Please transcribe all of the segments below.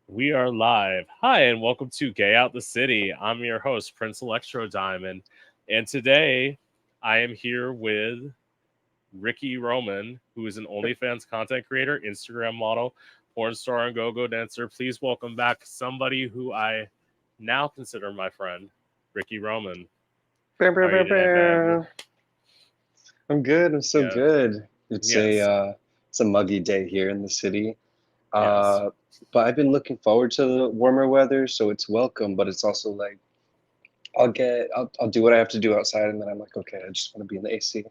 We are live. Hi, and welcome to Gay Out the City. I'm your host, Prince Electro Diamond. And today I am here with Ricky Roman, who is an OnlyFans content creator, Instagram model, porn star, and go go dancer. Please welcome back somebody who I now consider my friend, Ricky Roman. Bow, How bow, are you bow, today, babe? bow. I'm good. I'm so Yeah. good. Yes. It's a muggy day here in the city. Yes. Uh, but I've been looking forward to the warmer weather, so it's welcome. But it's also like I'll do what I have to do outside, and then I'm like, okay, I just want to be in the AC.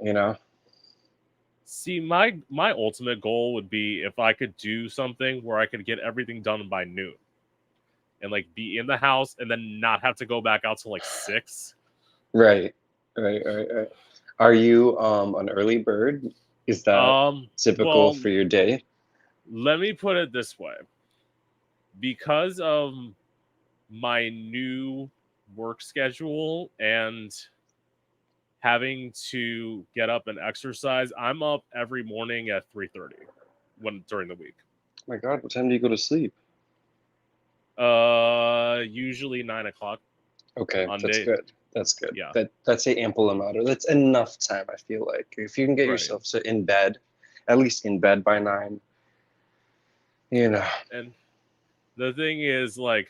You know? See, my ultimate goal would be if I could do something where I could get everything done by noon and like be in the house and then not have to go back out till like 6. Right, right. Are you an early bird? Is that typical Well, for your day? let me put it this way. Because of my new work schedule and having to get up and exercise, I'm up every morning at 3:30 when during the week. Oh my God, what time do you go to sleep? Usually 9 o'clock Okay, on that's day. good. That's good. Yeah, That's a ample amount of that's enough time, I feel like. If you can get right. yourself in bed, at least in bed by 9, you know. And the thing is, like,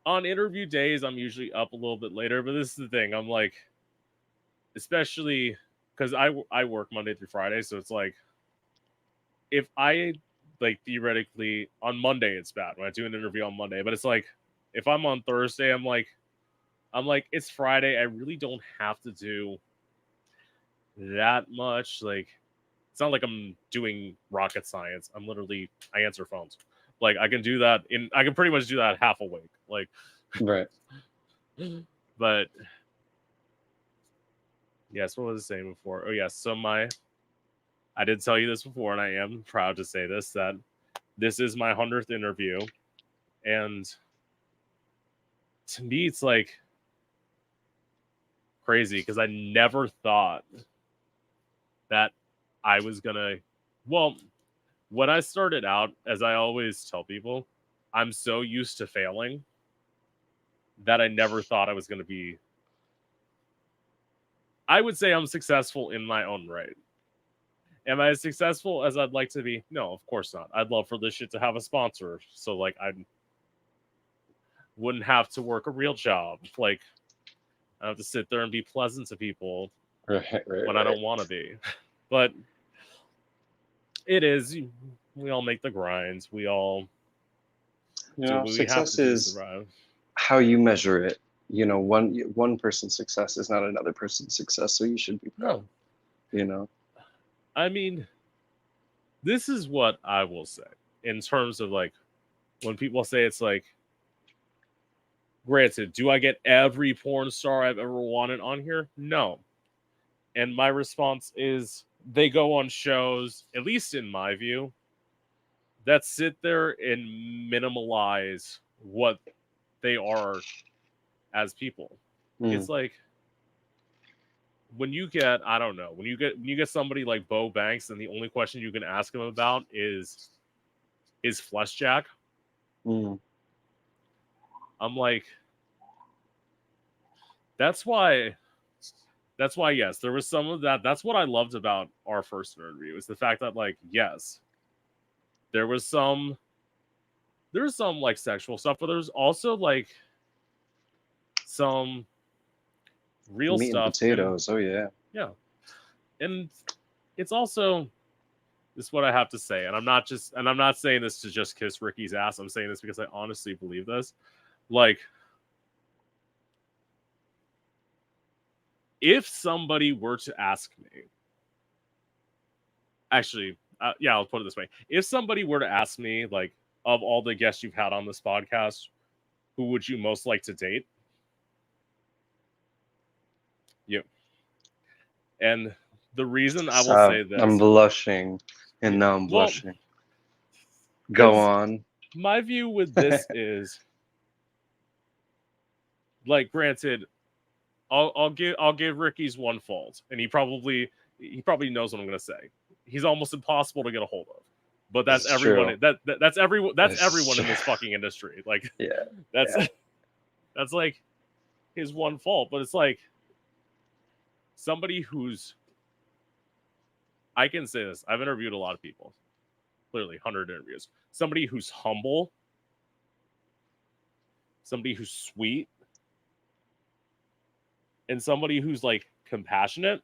on interview days, I'm usually up a little bit later. But this is the thing. I'm like, especially because I work Monday through Friday, so it's like if I like theoretically on Monday it's bad when I do an interview on Monday, but it's like if I'm on Thursday, I'm like it's Friday. I really don't have to do that much. Like it's not like I'm doing rocket science. I answer phones. Like I can pretty much do that half awake. Like Right. but yes, what was I saying before? Oh yes, so my I did tell you this before, and I am proud to say this that this is my 100th interview, and to me, it's like crazy because I never thought that I was gonna. Well, when I started out, as I always tell people, I'm so used to failing that I never thought I was gonna be. I would say I'm successful in my own right. Am I as successful as I'd like to be? No, of course not. I'd love for this shit to have a sponsor, so like I wouldn't have to work a real job. Like I have to sit there and be pleasant to people when I Right. don't want to be. But it is. We all make the grinds. We all You do know, what we have to success do to is survive. how you measure it. You know, one person's success is not another person's success, so you should be proud, No, you know. I mean, this is what I will say in terms of like when people say it's like, granted, do I get every porn star I've ever wanted on here? No. And my response is they go on shows, at least in my view, that sit there and minimalize what they are as people. Mm. It's like when you get I don't know when you get somebody like Bo Banks and the only question you can ask him about is Flesh Jack. Mm. I'm like that's why yes there was some of that. That's what I loved about our first interview is the fact that like yes there was some like sexual stuff, but there's also like some real Meat and stuff and potatoes. Oh yeah. yeah and it's also this is what I have to say, and I'm not saying this to just kiss Ricky's ass. I'm saying this because I honestly believe this. Like, if somebody were to ask me, actually, yeah, I'll put it this way: if somebody were to ask me, like, of all the guests you've had on this podcast, who would you most like to date? You. And the reason I will Stop. say I'm this, blushing, yeah, and now I'm well, blushing. Go because on. my view with this is, like, granted, I'll give Ricky's one fault, and he probably knows what I'm gonna say. he's almost impossible to get a hold of. But This that's is true. everyone. That's everyone. That's This is everyone true. in this fucking industry. Like Yeah, that's yeah. that's like his one fault. But it's like somebody who's I can say this. I've interviewed a lot of people. Clearly, 100 interviews. Somebody who's humble, somebody who's sweet, and somebody who's like compassionate.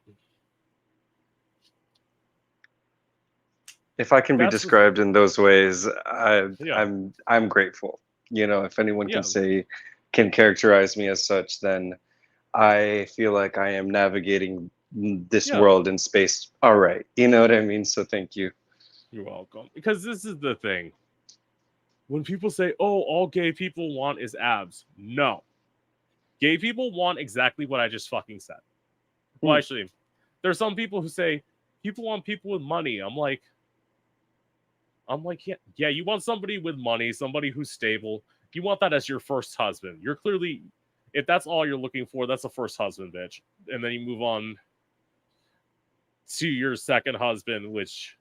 If I can be That's the described in those ways, yeah, I'm grateful. You know, if anyone yeah, can characterize me as such, then I feel like I am navigating this yeah. world in space. All right, you know what I mean. So thank you. You're welcome. Because this is the thing. When people say, "Oh, all gay people want is abs," no, gay people want exactly what I just fucking said. Well, Hmm. actually, there's some people who say people want people with money. I'm like, yeah, yeah. You want somebody with money, somebody who's stable. You want that as your first husband. You're clearly, if that's all you're looking for, that's a first husband, bitch. And then you move on to your second husband, which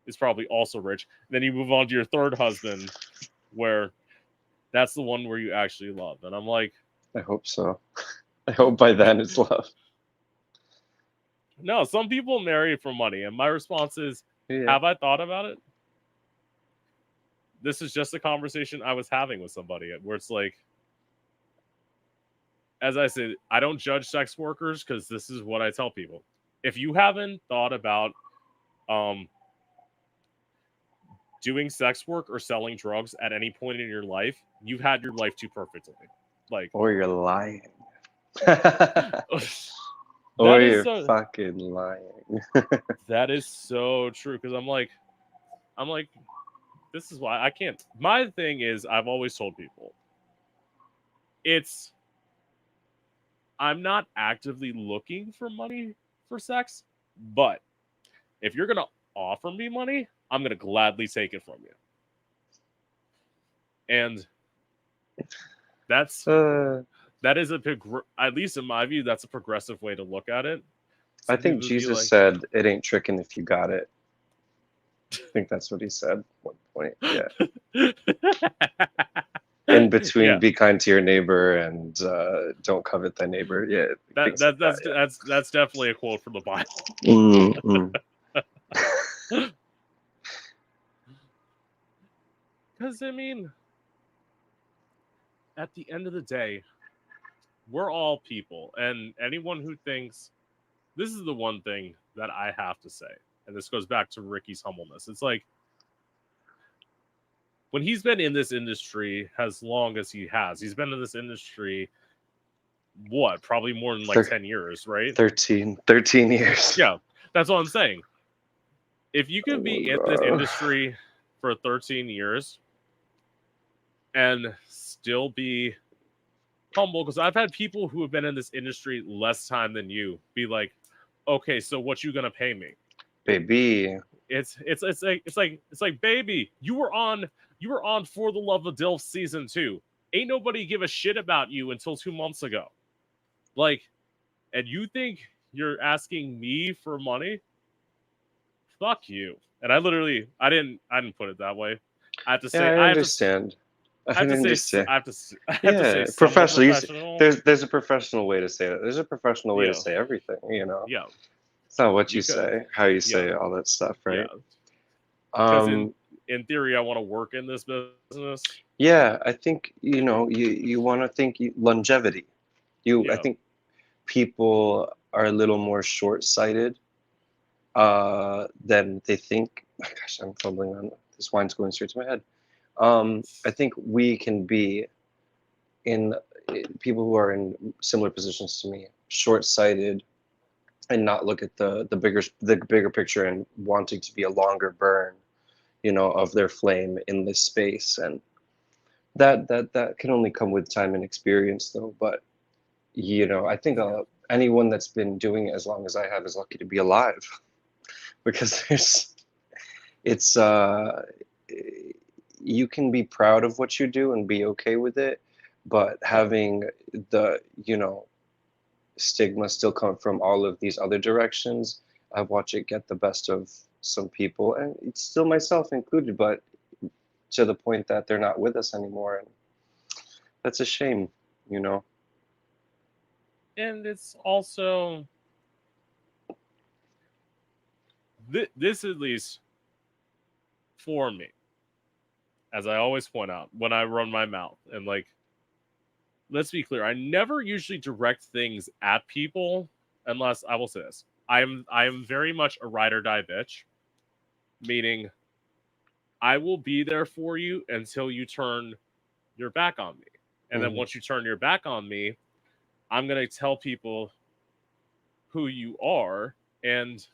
is probably also rich. And then you move on to your third husband, where that's the one where you actually love. And I'm like, I hope so. I hope by then it's love. no, some people marry for money. And my response is, Yeah. have I thought about it? This is just a conversation I was having with somebody where it's like, as I said, I don't judge sex workers because this is what I tell people. If you haven't thought about um, doing sex work or selling drugs at any point in your life, you've had your life too perfectly. Like, Or you're lying. Or that is you're so fucking lying. that is so true because I'm like this is why I can't. My thing is I've always told people it's I'm not actively looking for money for sex, but if you're gonna offer me money, I'm gonna gladly take it from you. And that's uh, that is at least in my view, that's a progressive way to look at it. I Some think people would be Jesus like, said, "It ain't tricking if you got it." I think that's what he said at one point. Yeah. In between, yeah, be kind to your neighbor and don't covet thy neighbor. Yeah, that things like that that. that's Yeah. that's definitely a quote from the Bible. Mm, mm. Because I mean, at the end of the day, we're all people, and anyone who thinks this is the one thing that I have to say, and this goes back to Ricky's humbleness. It's like when he's been in this industry as long as he's been in this industry what, probably more than like Thir- 10 years, right? 13 years. Yeah, that's what I'm saying. If you Oh could my be in this god. industry for 13 years and still be humble, because I've had people who have been in this industry less time than you be like, okay, so what you gonna pay me? Baby. It's like baby, you were on For the Love of Dilf season 2. Ain't nobody give a shit about you until 2 months ago. Like, and you think you're asking me for money? Fuck you. And I didn't put it that way. I have to Yeah, say, I I have to, understand. I I have to say, understand. I have to, I have to say, Yeah, somewhat professional. professional. There's a professional way to say that. There's a professional way to Yeah, say everything. You know, yeah, it's not what you because say, how you yeah, say all that stuff, yeah. right? Because in Um, in theory, I want to work in this business. yeah, I think you want to think longevity. I Yeah, think people are a little more short-sighted than they think. Gosh, I'm fumbling on this wine's going straight to my head. I think we can be in people who are in similar positions to me, short-sighted and not look at the bigger picture and wanting to be a longer burn, of their flame in this space. And that can only come with time and experience, though. But I think anyone that's been doing it as long as I have is lucky to be alive because it's you can be proud of what you do and be okay with it, but yeah, having the stigma still come from all of these other directions, I watch it get the best of some people, and it's still myself included, but to the point that they're not with us anymore, and that's a shame, you know. And it's also this, at least for me, as I always point out when I run my mouth, and like, let's be clear, I never usually direct things at people unless I will say this. I am very much a ride or die bitch, meaning I will be there for you until you turn your back on me. And then Mm. once you turn your back on me, I'm going to tell people who you are. And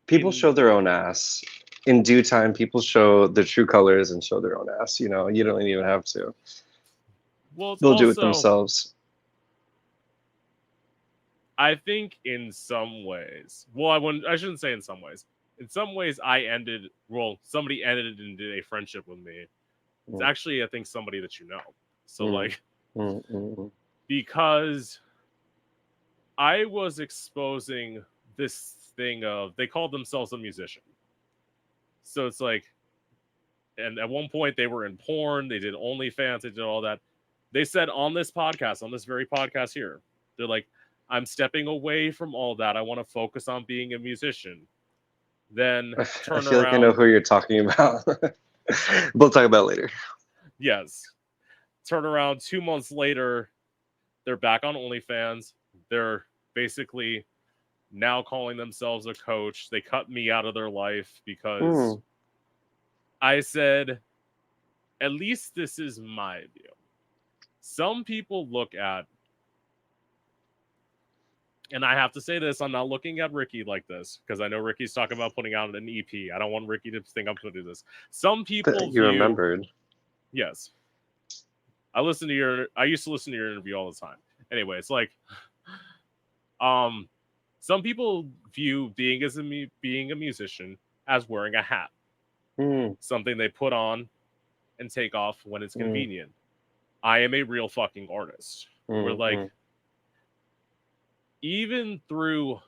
People show their own ass. In due time, people show their true colors and show their own ass. You know, you don't even have to. well, it's They'll do it also, themselves. I think in some ways, well, I shouldn't say in some ways. In some ways, somebody ended into a friendship with me. It's Mm, actually, I think, somebody that you know. So, mm, like, mm, mm, because I was exposing this thing of, they called themselves a musician. So it's like, and at one point they were in porn, they did OnlyFans, they did all that. They said on this podcast, on this very podcast here, they're like, I'm stepping away from all that. I want to focus on being a musician. Then I turn feel like I know around, who you're talking about. We'll talk about it later. yes. Turn around 2 months later, they're back on OnlyFans. They're basically now calling themselves a coach. They cut me out of their life because Mm. I said, at least this is my view. Some people look at, and I have to say this, I'm not looking at Ricky like this because I know Ricky's talking about putting out an EP. I don't want Ricky to think I'm going to do this. Some people You view, remembered. yes, I used to listen to your interview all the time. Anyway, it's like, um, some people view being a musician as wearing a hat, Mm, something they put on and take off when it's mm, convenient. I am a real fucking artist. We're mm, like, mm, even through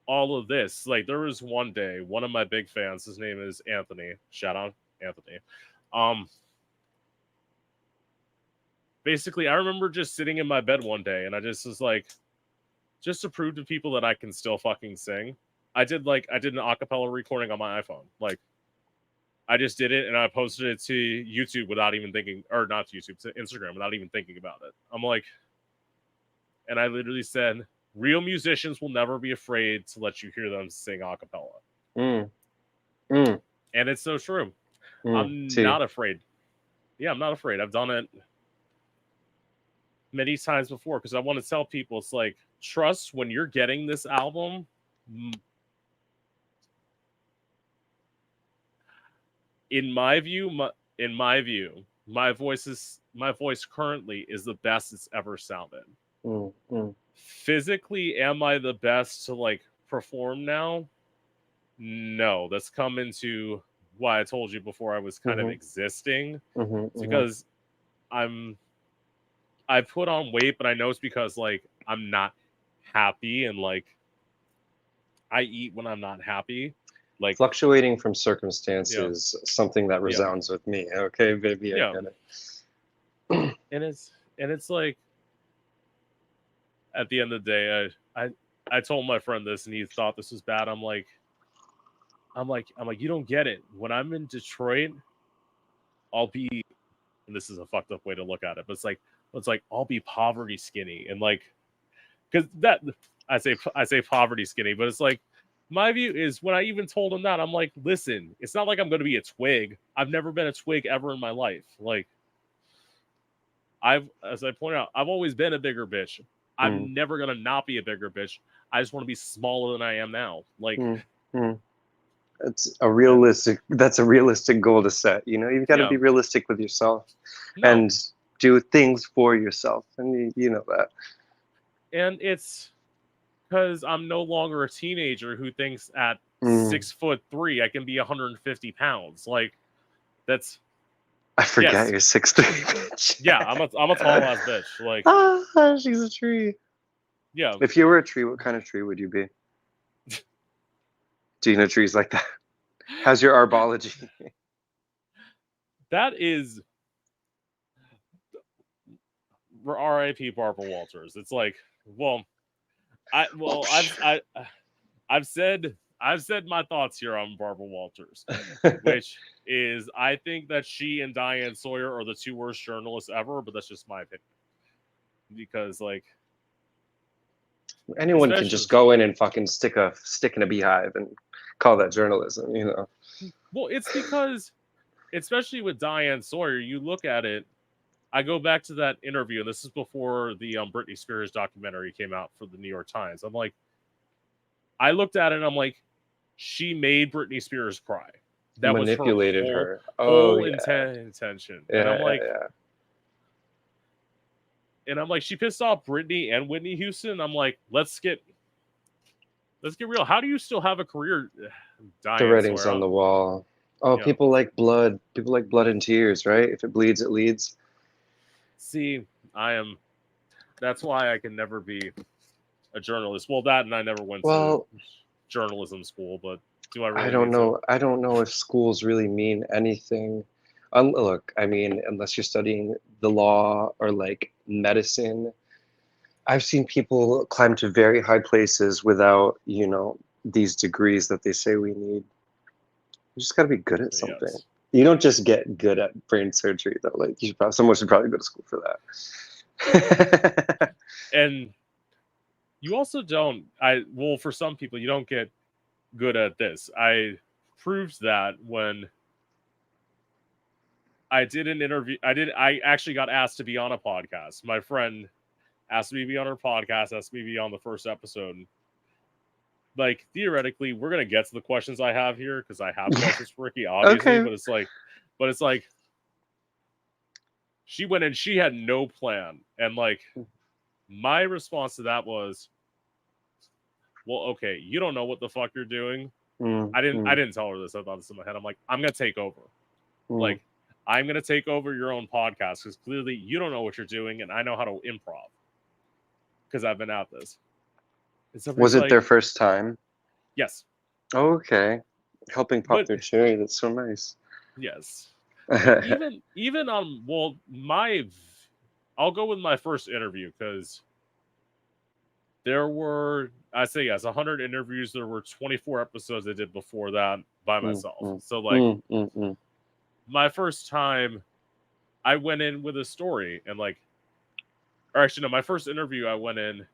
all of this, like, there was one day, one of my big fans, his name is Anthony. Shout out Anthony. Um, Basically, I remember just sitting in my bed one day, and I just was like, just to prove to people that I can still fucking sing. I did an acapella recording on my iPhone. Like, I just did it and I posted it to YouTube without even thinking, or not to YouTube, to Instagram without even thinking about it. I'm like, and I literally said, real musicians will never be afraid to let you hear them sing a cappella. mm, mm, And it's so true. I'm See, not afraid. Yeah, I'm not afraid. I've done it many times before because I want to tell people, it's like, trust when you're getting this album. In my view, my voice currently is the best it's ever sounded. mm, mm, Physically, am I the best to like perform now? No, that's come into why I told you before I was kind of mhm, existing. mhm, It's mhm. because I put on weight, but I know it's because like I'm not happy and like I eat when I'm not happy. Like, Fluctuating from yeah, circumstances, something that yeah, resounds with me. Okay, baby, I yeah. get it. And it's like, at the end of the day, I told my friend this and he thought this was bad. I'm like, you don't get it. When I'm in Detroit, I'll be, and this is a fucked up way to look at it, but it's like I'll be poverty skinny and like, because that I say poverty skinny, but it's like, my view is when I even told him that, I'm like, listen, it's not like I'm going to be a twig. I've never been a twig ever in my life. Like, as I pointed out, I've always been a bigger bitch. Mm, I'm never gonna not be a bigger bitch. I just want to be smaller than I am now. Like, mm, mm. It's a and realistic. That's a realistic goal to set. You know, you've got to yeah, be realistic with yourself no, and do things for yourself, and you know that. and it's because I'm no longer a teenager who thinks at Mm, 6'3" I can be 150 pounds. Like, that's, I forget yes, you're 6'3", bitch. yeah. I'm a tall ass bitch. Like, Ah, she's a tree. Yeah, If you were a tree, what kind of tree would you be? Do you know trees like that? How's your arbology? that is R.I.P. Barbara Walters. It's like, well, Oh, I've said my thoughts here on Barbara Walters, which is I think that she and Diane Sawyer are the two worst journalists ever, but that's just my opinion. Because like Anyone can especially just go in and fucking stick a stick in a beehive and call that journalism, you know. well, it's because especially with Diane Sawyer, you look at it. I go back to that interview, and this is before the Britney Spears documentary came out for the New York Times. I'm like, I looked at it, and I'm like, she made Britney Spears cry. That was her Manipulated whole her. Oh yeah. intention. Yeah, yeah. And I'm like, she pissed off Britney and Whitney Houston. I'm like, let's get real. How do you still have a career, The Diane writing's on Sawyer? the wall. Oh, Yeah. people like blood. People like blood and tears, right? If it bleeds, it leads. See, I am. That's why I can never be a journalist. Well, that and I never went to Well, journalism school, but do I I really don't need to? know. I don't know if schools really mean anything. Look, I mean, unless you're studying the law or like medicine, I've seen people climb to very high places without, these degrees that they say we need. You just got to be good at something. Yes. You don't just get good at brain surgery though. Like someone should probably go to school for that. And you also don't. For some people, you don't get good at this. I proved that when I did an interview. I actually got asked to be on a podcast. My friend asked me to be on her podcast, asked me to be on the first episode. Like, theoretically, we're going to get to the questions I have here because I have questions for Ricky, obviously, Okay. but it's like, she went in, she had no plan. And like, my response to that was, well, okay, you don't know what the fuck you're doing. I didn't tell her this. I thought this in my head. I'm like, I'm going to take over. Like, I'm going to take over your own podcast because clearly you don't know what you're doing and I know how to improv because I've been at this. Was it like, their first time? yes. Oh, okay. Helping pop But their cherry. That's so nice. yes. But even on, well, I'll go with my first interview because there were, I say yes, 100 interviews. There were 24 episodes I did before that by myself. So like my first time, I went in with a story and like, or actually no, my first interview I went in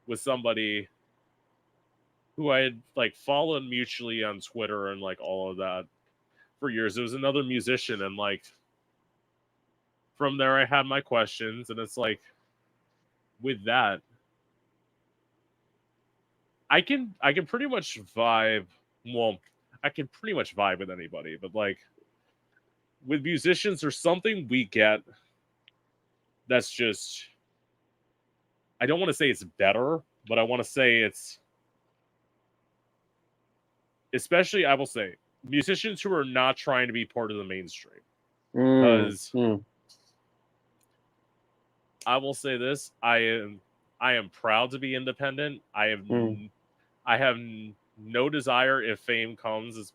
with somebody who I had like followed mutually on Twitter and like all of that for years. It was another musician, and like from there I had my questions, and it's like with that, I can pretty much vibe. Well, I can pretty much vibe with anybody, but like with musicians, there's something we get that's just, I don't want to say it's better, but I want to say it's, especially I will say musicians who are not trying to be part of the mainstream. Because I will say this, I am proud to be independent. I have no desire if fame comes, as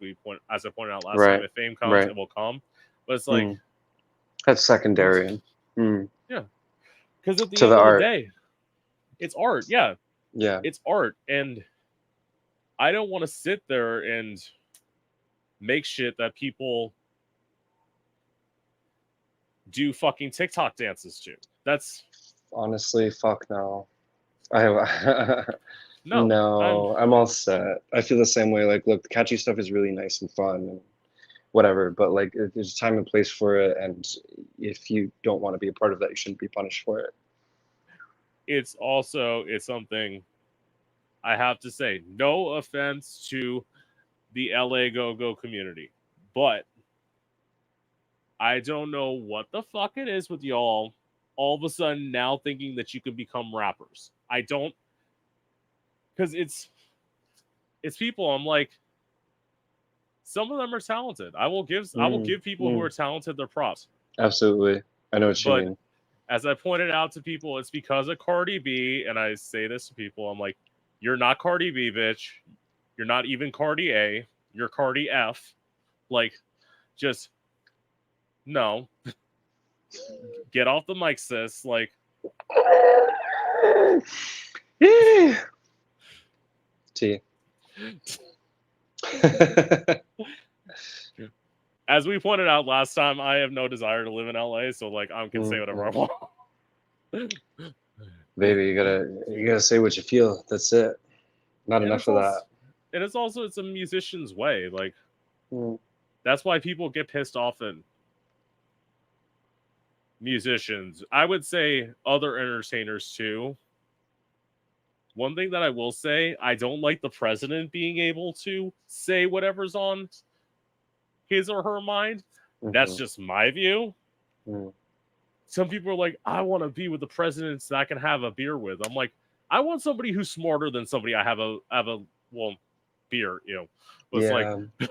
I pointed out last time. Right. If fame comes, Right. it will come. But it's like That's secondary. yeah, because at the To end the of the art. day, it's art. Yeah, Yeah. it's art, and I don't want to sit there and make shit that people do fucking TikTok dances to. That's Honestly, fuck no. I no. no, I'm all set. I feel the same way. Like, look, the catchy stuff is really nice and fun and whatever, but like, there's a time and place for it, and if you don't want to be a part of that, you shouldn't be punished for it. It's something I have to say. No offense to the LA Go community, but I don't know what the fuck it is with y'all all of a sudden now thinking that you can become rappers. I don't, because it's people. I'm like, some of them are talented. I will give people who are talented their props. Absolutely. I know what you But mean. as I pointed out to people, it's because of Cardi B, and I say this to people, I'm like, you're not Cardi B, bitch. You're not even Cardi A. You're Cardi F. Like, just no. Get off the mic, sis. Like, T. as we pointed out last time, I have no desire to live in LA, so like I can say whatever I want. Baby, you gotta say what you feel. That's it. Not And enough it's of also, that. and it's a musician's way. Like Mm. that's why people get pissed off at musicians. I would say other entertainers too. One thing that I will say, I don't like the president being able to say whatever's on his or her mind. That's Mhm. just my view. Mm. Some people are like, I want to be with the president so I can have a beer with. I'm like, I want somebody who's smarter than somebody I have a beer, But it's like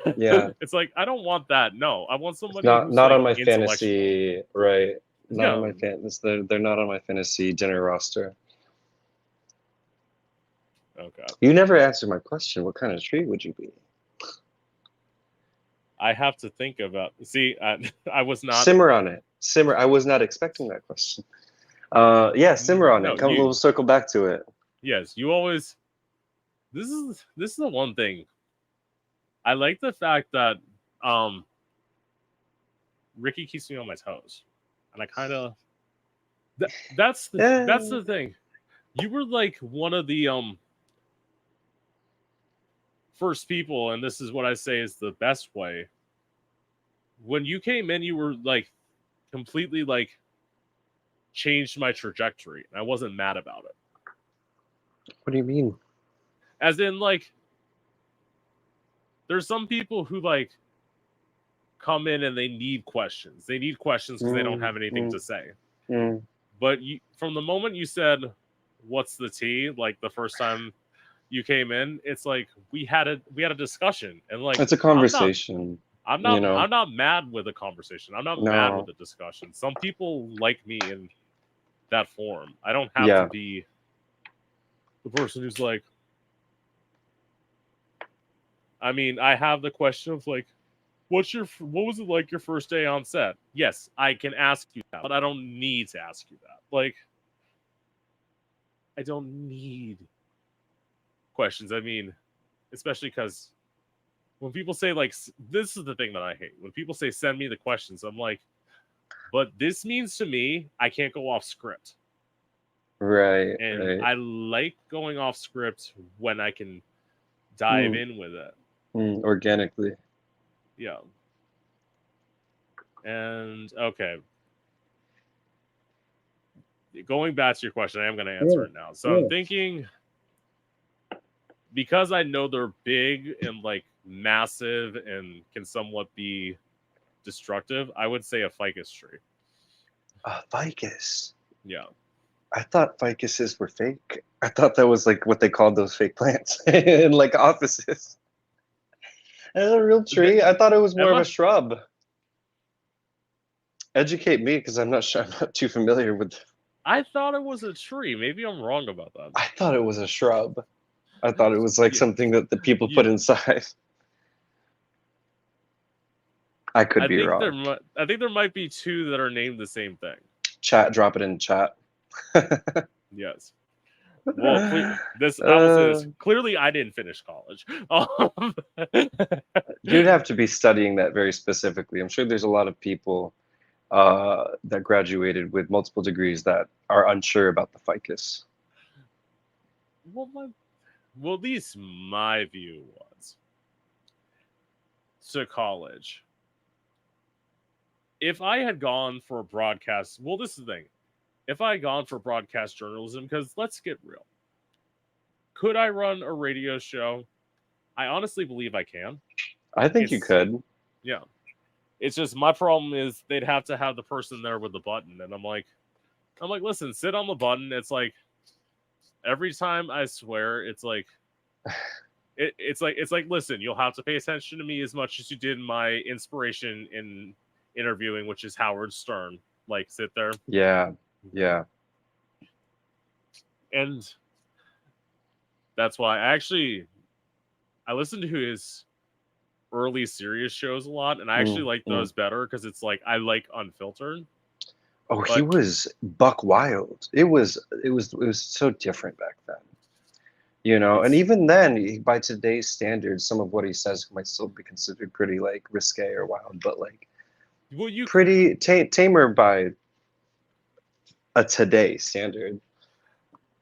Yeah, yeah. it's like I don't want that. No. I want It's somebody not who's not like on my intellectual. fantasy, right? Not on Yeah. my they're not on my fantasy dinner roster. Okay. You never answered my question. What kind of tree would you be? I have to think about I was not Simmer on it. Simmer. I was not expecting that question. Yeah, simmer on it. no, Come, we'll circle back to it. yes, you always this is the one thing. I like the fact that um Ricky keeps me on my toes. And I kind of that's Yeah. the thing. You were like one of the first people, and this is what I say is the best way. When you came in, you were like completely like changed my trajectory, and I wasn't mad about it. What do you mean? As in, like, there's some people who like come in and they need questions. They need questions because they don't Mm, have anything mm, to say. mm. But from the moment you said, "What's the tea?" like the first time you came in, it's like we had a discussion, and like It's a I'm not conversation, I'm you not know. I'm not mad with a conversation. I'm not mad with No. a discussion. Some people like me in that form. I don't have to Yeah. be the person who's like. I mean, I have the question of like, what was it like your first day on set? Yes, I can ask you that, but I don't need to ask you that. Like, I don't need questions. I mean, especially because when people say like, this is the thing that I hate. When people say send me the questions, I'm like, but this means to me I can't go off script, Right, and right. I like going off script when I can dive Mm, in with it. organically. Yeah. And okay, going back to your question, I am going to answer Yeah, it now. So I'm yeah. thinking because I know they're big and like massive and can somewhat be destructive, I would say a ficus tree. Ficus. Yeah. I thought ficuses were fake. I thought that was like what they called those fake plants in like offices. Is it a real tree? I thought it was more Am of a I? shrub. Educate me because I'm not sure. I'm not too familiar with. I thought it was a tree. Maybe I'm wrong about that. I thought it was a shrub. I thought it was like Yeah. something that the people Yeah. put inside. I could I be think there wrong. might. I think there might be two that are named the same thing. Chat, drop it in chat. Yes. Well, I will say uh, this. Clearly, I didn't finish college. you'd have to be studying that very specifically. I'm sure there's a lot of people that graduated with multiple degrees that are unsure about the ficus. well, at least my view was to college. If I had gone for a broadcast, well, this is the thing. If I had gone for broadcast journalism, because let's get real, could I run a radio show? I honestly believe I can. I think you It's could. yeah. It's just my problem is they'd have to have the person there with the button, and I'm like, listen, sit on the button. It's like every time I swear, it's like it's like listen, you'll have to pay attention to me as much as you did my inspiration in interviewing, which is Howard Stern. Like sit there. Yeah, Yeah. And that's why I listened to his early serious shows a lot, and I actually Mm, like mm. those better because it's like I like unfiltered. Oh, he But was buck wild. It was so different back then. And it's even then, by today's standards, some of what he says might still be considered pretty like risque or wild, but like well, you pretty tamer by a today standard.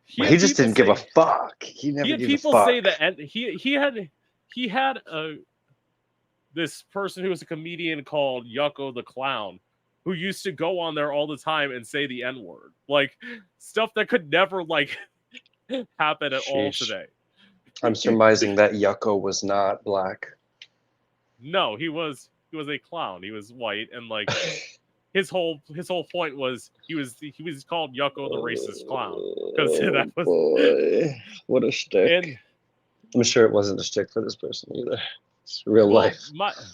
he But he had just people didn't give a say fuck. He he never had gave a people say fuck. that, and he had this person who was a comedian called Yucko the Clown, who used to go on there all the time and say the N word, like stuff that could never like happen at all Sheesh. today. I'm surmising that Yucko was not black. No, he was a clown. He was white, and like his whole point was he was called Yucko the racist clown because that Oh was boy, what a shtick. and I'm sure it wasn't a shtick for this person either. It's real well life.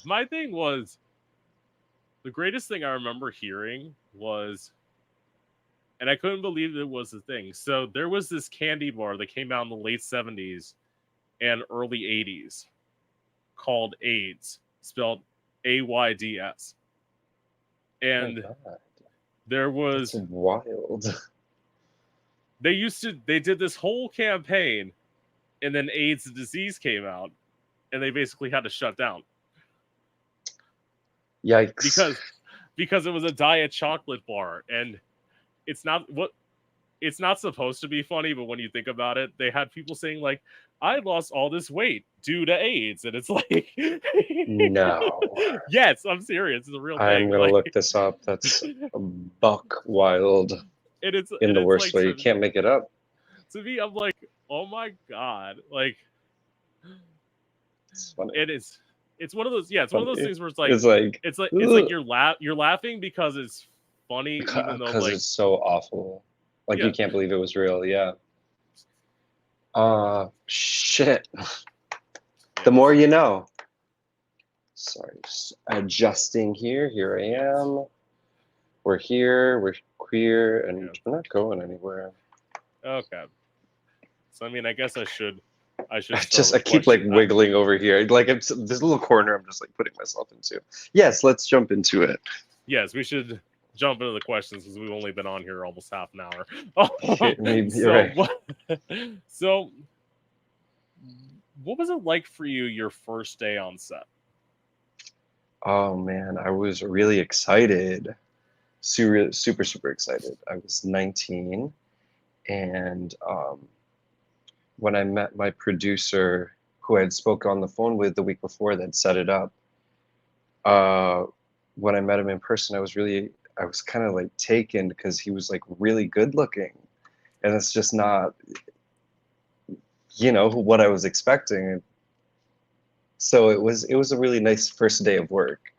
my thing was the greatest thing I remember hearing was, and I couldn't believe it was a thing. So there was this candy bar that came out in the late 70s and early 80s called AIDS, spelled AYDS. Oh my And God, there that's was wild. they did this whole campaign, and then AIDS the disease came out, and they basically had to shut down Yikes. because it was a diet chocolate bar, and it's not what it's not supposed to be funny, but when you think about it, they had people saying like, "I lost all this weight due to AIDS," and it's like, No. yes, I'm serious, it's a real I'm thing. gonna Like, look this up. That's buck wild in and the it's worst like way. You can't make it up. to me, I'm like, oh my god, like It's funny. it's one of those, yeah, it's one of those Funny. things where it's like It's like, it's like you're laughing because it's funny, even though because like it's so awful. Like you yeah, can't believe it was real. Yeah. Shit. The more yes, you know. Sorry, just adjusting here. Here I am. We're here. We're queer, and yeah, we're not going anywhere. okay. So I mean, I guess I should start I with keep like question. wiggling over here. Like it's this little corner I'm just like putting myself into. Yes, let's jump into it. Yes, we should jump into the questions because we've only been on here almost half an hour. Maybe you're So right. what? So what was it like for you your first day on set? Oh man, I was really excited. Super, super, super excited. I was 19, and when I met my producer, who I had spoke on the phone with the week before, that set it up. Uh, when I met him in person, I was kind of like taken because he was like really good looking, and it's just not, what I was expecting. So it was a really nice first day of work,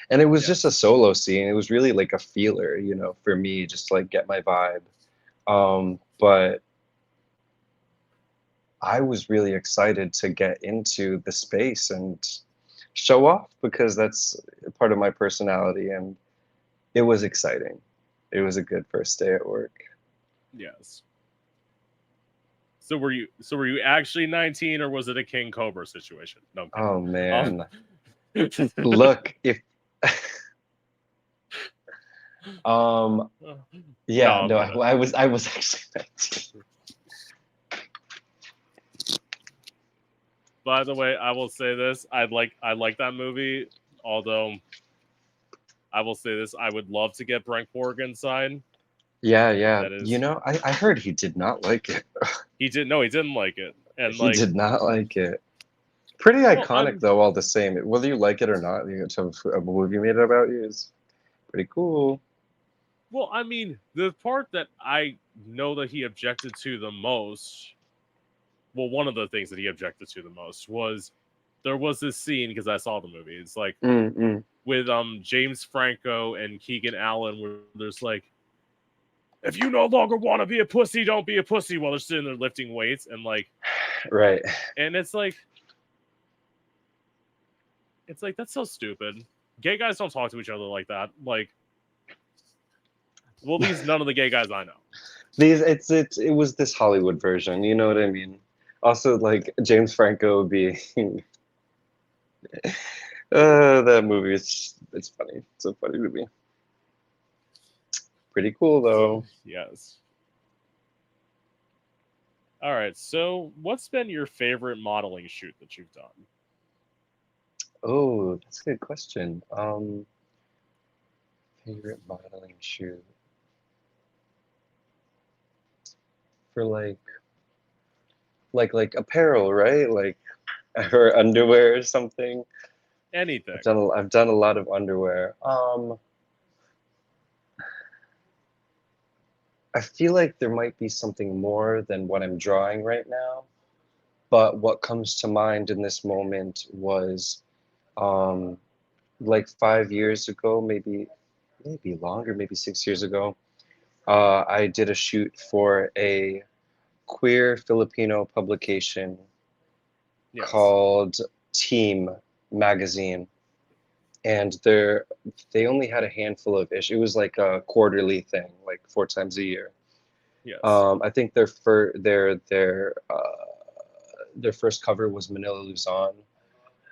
and it was just a Yes. solo scene. It was really like a feeler, for me, just to like get my vibe. But I was really excited to get into the space and show off because that's part of my personality, and it was exciting. It was a good first day at work. Yes. So were you actually 19, or was it a King Cobra situation? No, I'm kidding. Oh Um, man, look, if um no, yeah, I'm no, kidding. I was actually 19. By the way, I will say this: I like that movie. Although I will say this, I would love to get Brent Corrigan signed. Yeah, yeah. That is, I heard he did not like it. he did no, he didn't like it, and He like, did not like it. Pretty well, iconic though, all the same. Whether you like it or not, to have a movie made about you is pretty cool. I mean, the part that I know that he objected to the most, well, one of the things that he objected to the most was there was this scene because I saw the movie. It's like Mm-mm. with James Franco and Keegan Allen, where there's like, if you no longer want to be a pussy, don't be a pussy, while they're sitting there lifting weights, and like, Right. and it's like that's so stupid. Gay guys don't talk to each other like that. Like, Well, at least none of the gay guys I know. It was this Hollywood version, you know what I mean? Also, like James Franco being that movie is it's funny. It's so funny to me. Pretty cool though. Yes. All right. So, what's been your favorite modeling shoot that you've done? Oh, that's a good question. Favorite modeling shoe for like apparel, right? Like or underwear or something. Anything. I've done a lot of underwear. I feel like there might be something more than what I'm drawing right now, but what comes to mind in this moment was um like 5 years ago, maybe longer, maybe 6 years ago. I did a shoot for a queer Filipino publication Yes. called Team magazine, and they only had a handful of issues. It was like a quarterly thing, like 4 times a year. Yes. I think their first cover was Manila Luzon,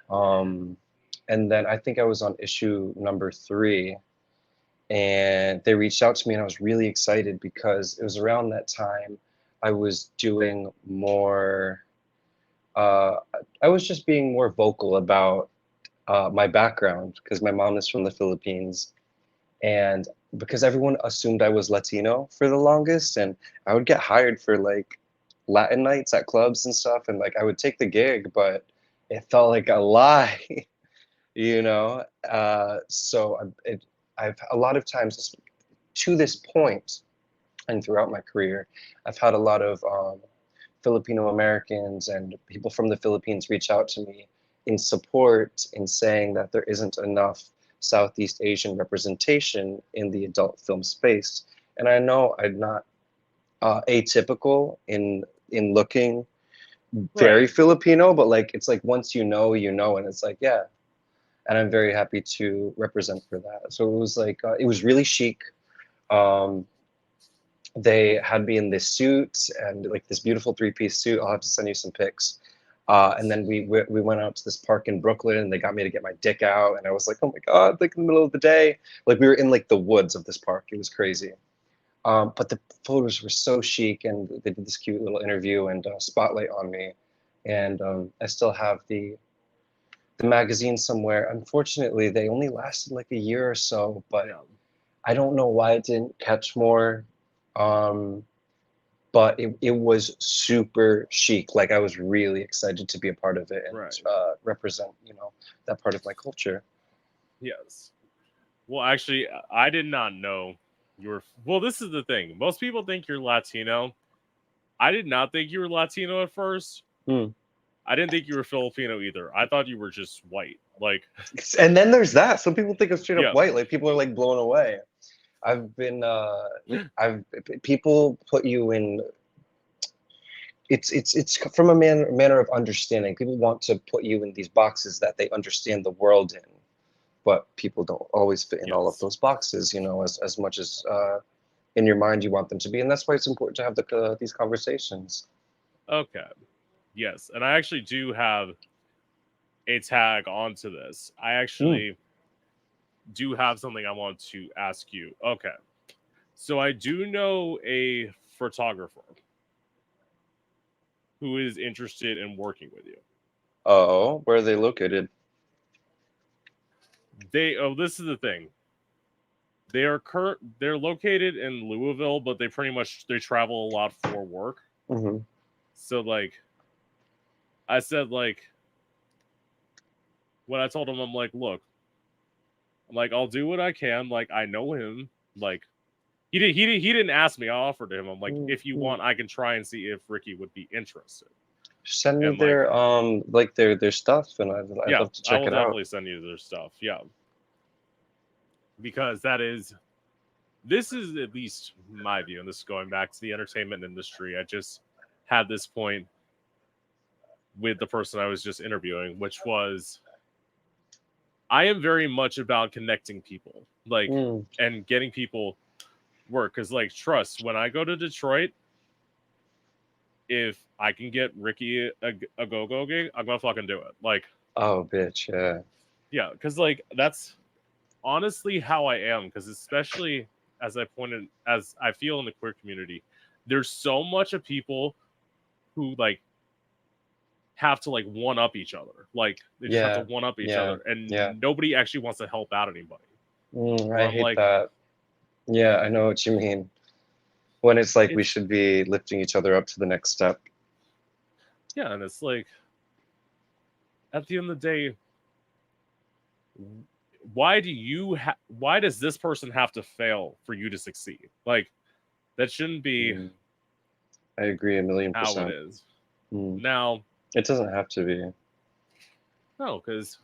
um, and then I think I was on issue number 3, and they reached out to me, and I was really excited because it was around that time I was doing more. Uh, I was just being more vocal about my background because my mom is from the Philippines, and because everyone assumed I was Latino for the longest, and I would get hired for like Latin nights at clubs and stuff, and like I would take the gig, but it felt like a lie, you know. I've a lot of times to this point and throughout my career, I've had a lot of Filipino Americans and people from the Philippines reach out to me in support in saying that there isn't enough Southeast Asian representation in the adult film space. And I know I'm not atypical in looking very Right. Filipino, but like it's like once you know, you know, and it's like yeah. And I'm very happy to represent for that. So it was like it was really chic. Um, they had me in this suit and like this beautiful 3-piece suit. I'll have to send you some pics. And then we went out to this park in Brooklyn, and they got me to get my dick out, and I was like, oh my god, like in the middle of the day, like we were in like the woods of this park. It was crazy. But the photos were so chic, and they did this cute little interview and spotlight on me, and I still have the magazine somewhere. Unfortunately, they only lasted like a year or so, but Yeah. I don't know why it didn't catch more. Um, but it was super chic. Like I was really excited to be a part of it and Right. represent, you know, that part of my culture. Yes. Well, actually, I did not know you were. Well, this is the thing. Most people think you're Latino. I did not think you were Latino at first. Hmm. I didn't think you were Filipino either. I thought you were just white. Like, And then there's that. Some people think I'm straight up yeah. white. Like people are like blown away. I've been, I've people put you in. It's from a manner of understanding. People want to put you in these boxes that they understand the world in, but people don't always fit in all of Yes. those boxes. You know, as much as in your mind you want them to be, and that's why it's important to have these conversations. Okay. Yes. And I actually do have a tag onto this. I Mm. actually do have something I want to ask you. Okay. So I do know a photographer who is interested in working with you. Oh, where are they located? This is the thing. They're located in Louisville, but they travel a lot for work. Hmm. So like I said like when I told him I'm like, look, I'm like I'll do what I can. Like I know him. Like he didn't ask me. I offered to him. I'm like, if you Hmm. want, I can try and see if Ricky would be interested. Send me And like, their like their stuff, and I'd yeah, love to I check will it out. definitely send you their stuff. Yeah, because this is at least my view, and this is going back to the entertainment industry. I just had this point with the person I was just interviewing, which was I am very much about connecting people, like Mm. and getting people work. Because, like, trust, when I go to Detroit, if I can get Ricky a go-go gig, I'm gonna fucking do it. Like, Oh, bitch, yeah. yeah, because, like, that's honestly how I am. Because especially as I feel in the queer community, there's so much of people who, like, have to, like, one up each other. Like, they just have to Yeah, one up each yeah, other, yeah. and nobody actually wants to help out anybody. Where I I'm hate like, that. Yeah, I know what you mean. When it's like we it's should be lifting each other up to the next step. yeah, and it's like at the end of the day, why does this person have to fail for you to succeed? Like, that shouldn't be Mm, I agree a million how it percent. is. Mm, Now, it doesn't have to be. no, because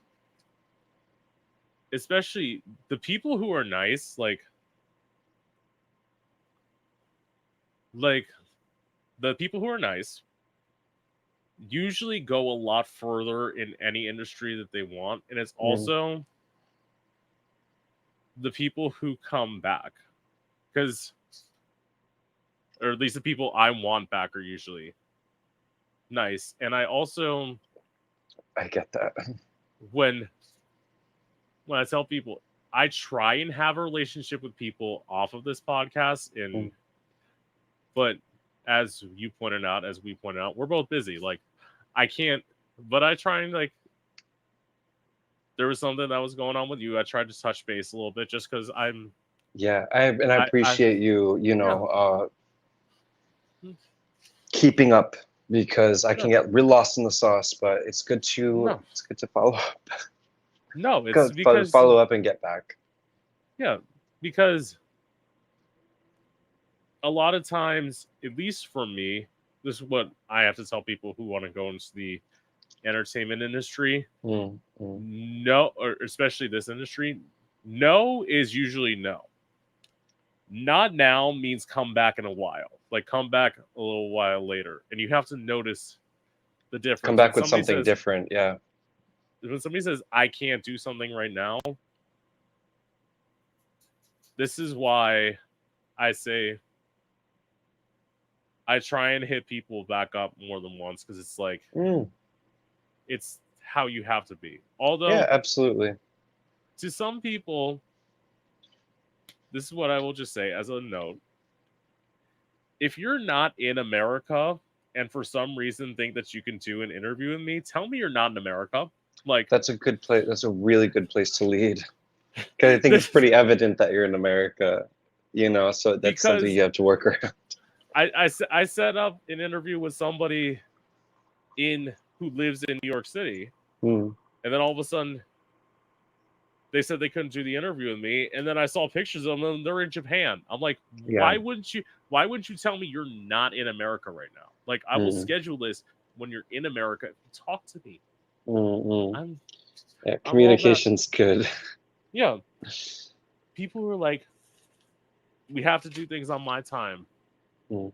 especially the people who are nice, like the people who are nice usually go a lot further in any industry that they want, and it's Mm, also the people who come back, because or at least the people I want back are usually nice. And I also, I get that. when I tell people, I try and have a relationship with people off of this podcast, Mm, but as you pointed out, as we pointed out, we're both busy. Like, I can't, but I try and, like, there was something that was going on with you. I tried to touch base a little bit just because yeah, I I appreciate you, yeah, keeping up because I can no, get real lost in the sauce, but no, it's good to follow up. no. It's because Follow up and get back. yeah, because a lot of times, at least for me, this is what I have to tell people who want to go into the entertainment industry. Mm, mm, No, or especially this industry, no is usually no. Not now means come back in a while. Like, come back a little while later. And you have to notice the come difference. back with something different. Yeah. When somebody says I can't do something right now, this is why I say I try and hit people back up more than once, because it's like Mm, it's how you have to be. yeah, Although absolutely. to some people, this is what I will just say as a note. If you're not in America and for some reason think that you can do an interview with me, tell me you're not in America. Like, That's a good place. That's a really good place to lead. Because I think it's pretty evident that you're in America, so that's something because you have to work around. I set up an interview with somebody in who lives in New York City, Mm, and then all of a sudden they said they couldn't do the interview with me, and then I saw pictures of them and they're in Japan. I'm like, yeah. why wouldn't you tell me you're not in America right now? Like, I will Mm, schedule this when you're in America. Talk to me. mm, mm. I'm Yeah, I'm all about, communication's good. yeah. People who are like, we have to do things on my time. Mm.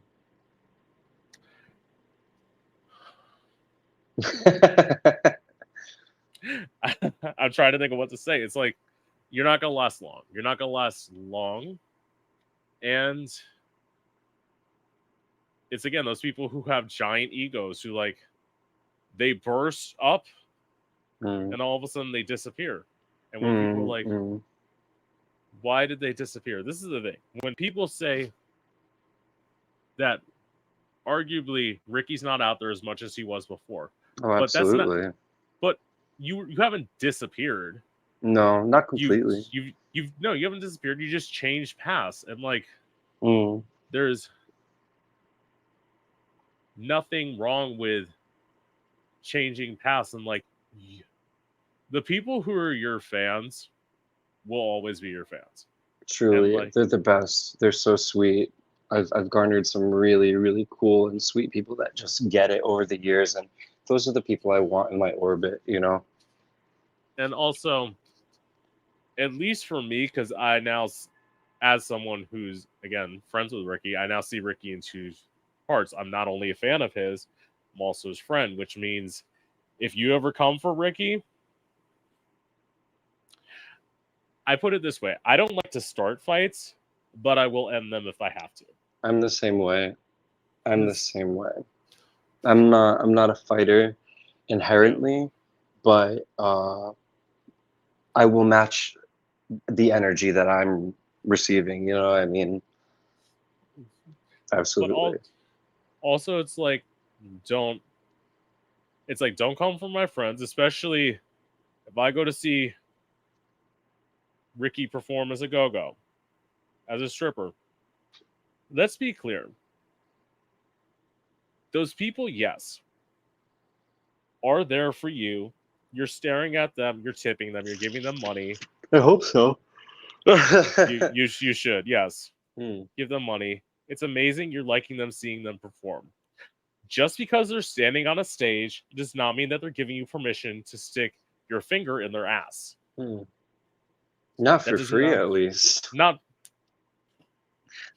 I'm trying to think of what to say. It's like, you're not gonna last long. You're not gonna last long. And it's, again, those people who have giant egos who, like, they burst up Mm, and all of a sudden they disappear. And when people are mm, like, mm. why did they disappear? This is the thing. When people say that arguably Ricky's not out there as much as he was before, Oh, but that's not, absolutely. but you haven't disappeared. No, not You've completely. you've no, you haven't disappeared. You just changed paths. And, like, Mm, there's nothing wrong with changing paths. And, like, the people who are your fans will always be your fans. And, truly, like, they're the best. They're so sweet. I've garnered some really, really cool and sweet people that just get it over the years, and those are the people I want in my orbit. and also, at least for me, because I now, as someone who's, again, friends with Ricky, I now see Ricky in two parts. I'm not only a fan of his, I'm also his friend, which means if you ever come for Ricky, I put it this way: I don't like to start fights, but I will end them if I have to. I'm the same way. I'm the 'Cause- same way. I'm not a fighter yeah, inherently, but I will match the energy that I'm receiving, you know what I mean? but Absolutely. also it's like don't don't come from my friends, especially if I go to see Ricky perform as a go-go, as a stripper. Let's be clear. Those people, yes, are there for you. You're staring at them, you're tipping them, you're giving them money. I hope so. You should, yes. Hmm. Give them money. It's amazing you're liking them, seeing them perform. Just because they're standing on a stage does not mean that they're giving you permission to stick your finger in their ass. Hmm. Not That for does free, not at least. not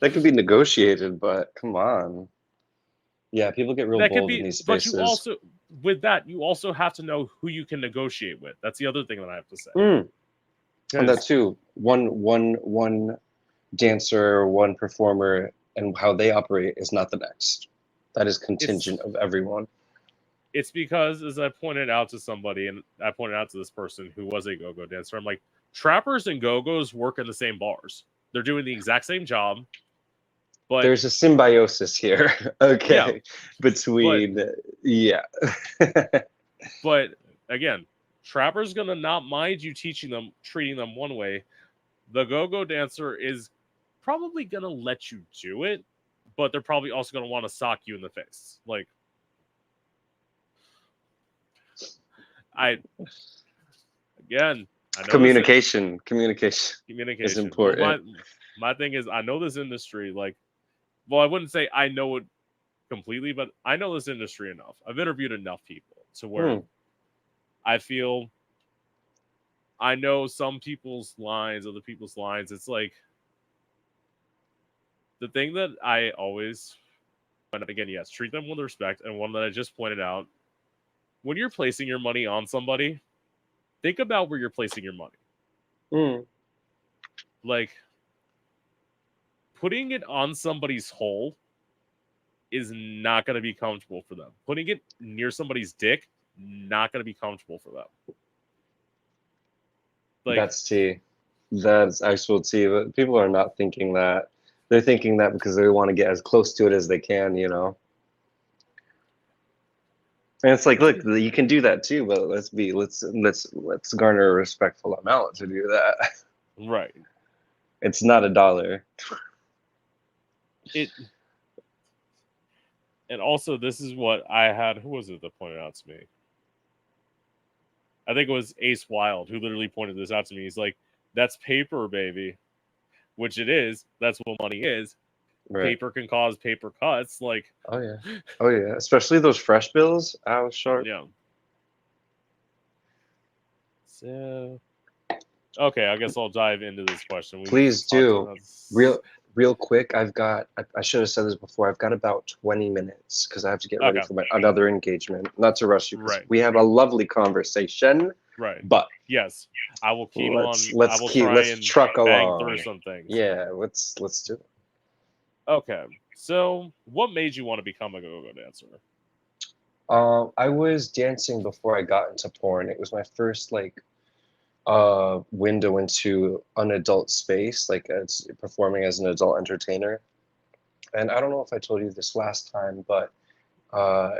That could be negotiated, but come on. Yeah, people get real that could bold in be, these but you spaces. also with that you also have to know who you can negotiate with. That's the other thing that I have to say. Hmm. And that Because too. One dancer or one performer and how they operate is not the next. That is it's contingent of everyone. it's because as I pointed out to somebody, and I pointed out to this person who was a go-go dancer, I'm like, trappers and go-go's work in the same bars. They're doing the exact same job, but There's a symbiosis here, yeah, okay, but between yeah. but again, trapper's gonna not mind you teaching them, treating them one way. The go-go dancer is probably gonna let you do it, but they're probably also gonna want to sock you in the face. Like I again, I know this industry. Communication is Communication. Well, important. my thing is, I know this industry. Like, well, I wouldn't say I know it completely, but I know this industry enough. I've interviewed enough people to where Hmm. I feel I know some people's lines, other people's lines. It's like the thing that I always, and again, yes, treat them with respect, and one that I just pointed out. When you're placing your money on somebody, think about where you're placing your money. Hmm. Like putting it on somebody's hole is not going to be comfortable for them. Putting it near somebody's dick, not going to be comfortable for them. Like, That's tea. That's actual tea. But people are not thinking that. They're thinking that because they want to get as close to it as they can, you know. And it's like, it's look, you can do that too, but let's garner a respectful amount to do that. right. It's not a dollar. It and also this is what I had. Who was it that pointed out to me? I think it was Ace Wild who literally pointed this out to me. He's like, "That's paper, baby," which it is. That's what money is. Right. Paper can cause paper cuts. Like, Oh yeah. Oh yeah. Especially those fresh bills. Ow, sharp. yeah. So okay, I guess I'll dive into this question. We've Please talked do. about Real real quick, I should have said this before. I've got about 20 minutes because I have to get ready okay, for my another engagement. Not to rush you because right, we have a lovely conversation, right. but Yes, I will keep on. I will try let's and truck bang through along. some things. Yeah, let's do it. Okay, so what made you want to become a go-go dancer? I was dancing before I got into porn. It was my first like window into an adult space, like as performing as an adult entertainer. And I don't know if I told you this last time, but uh,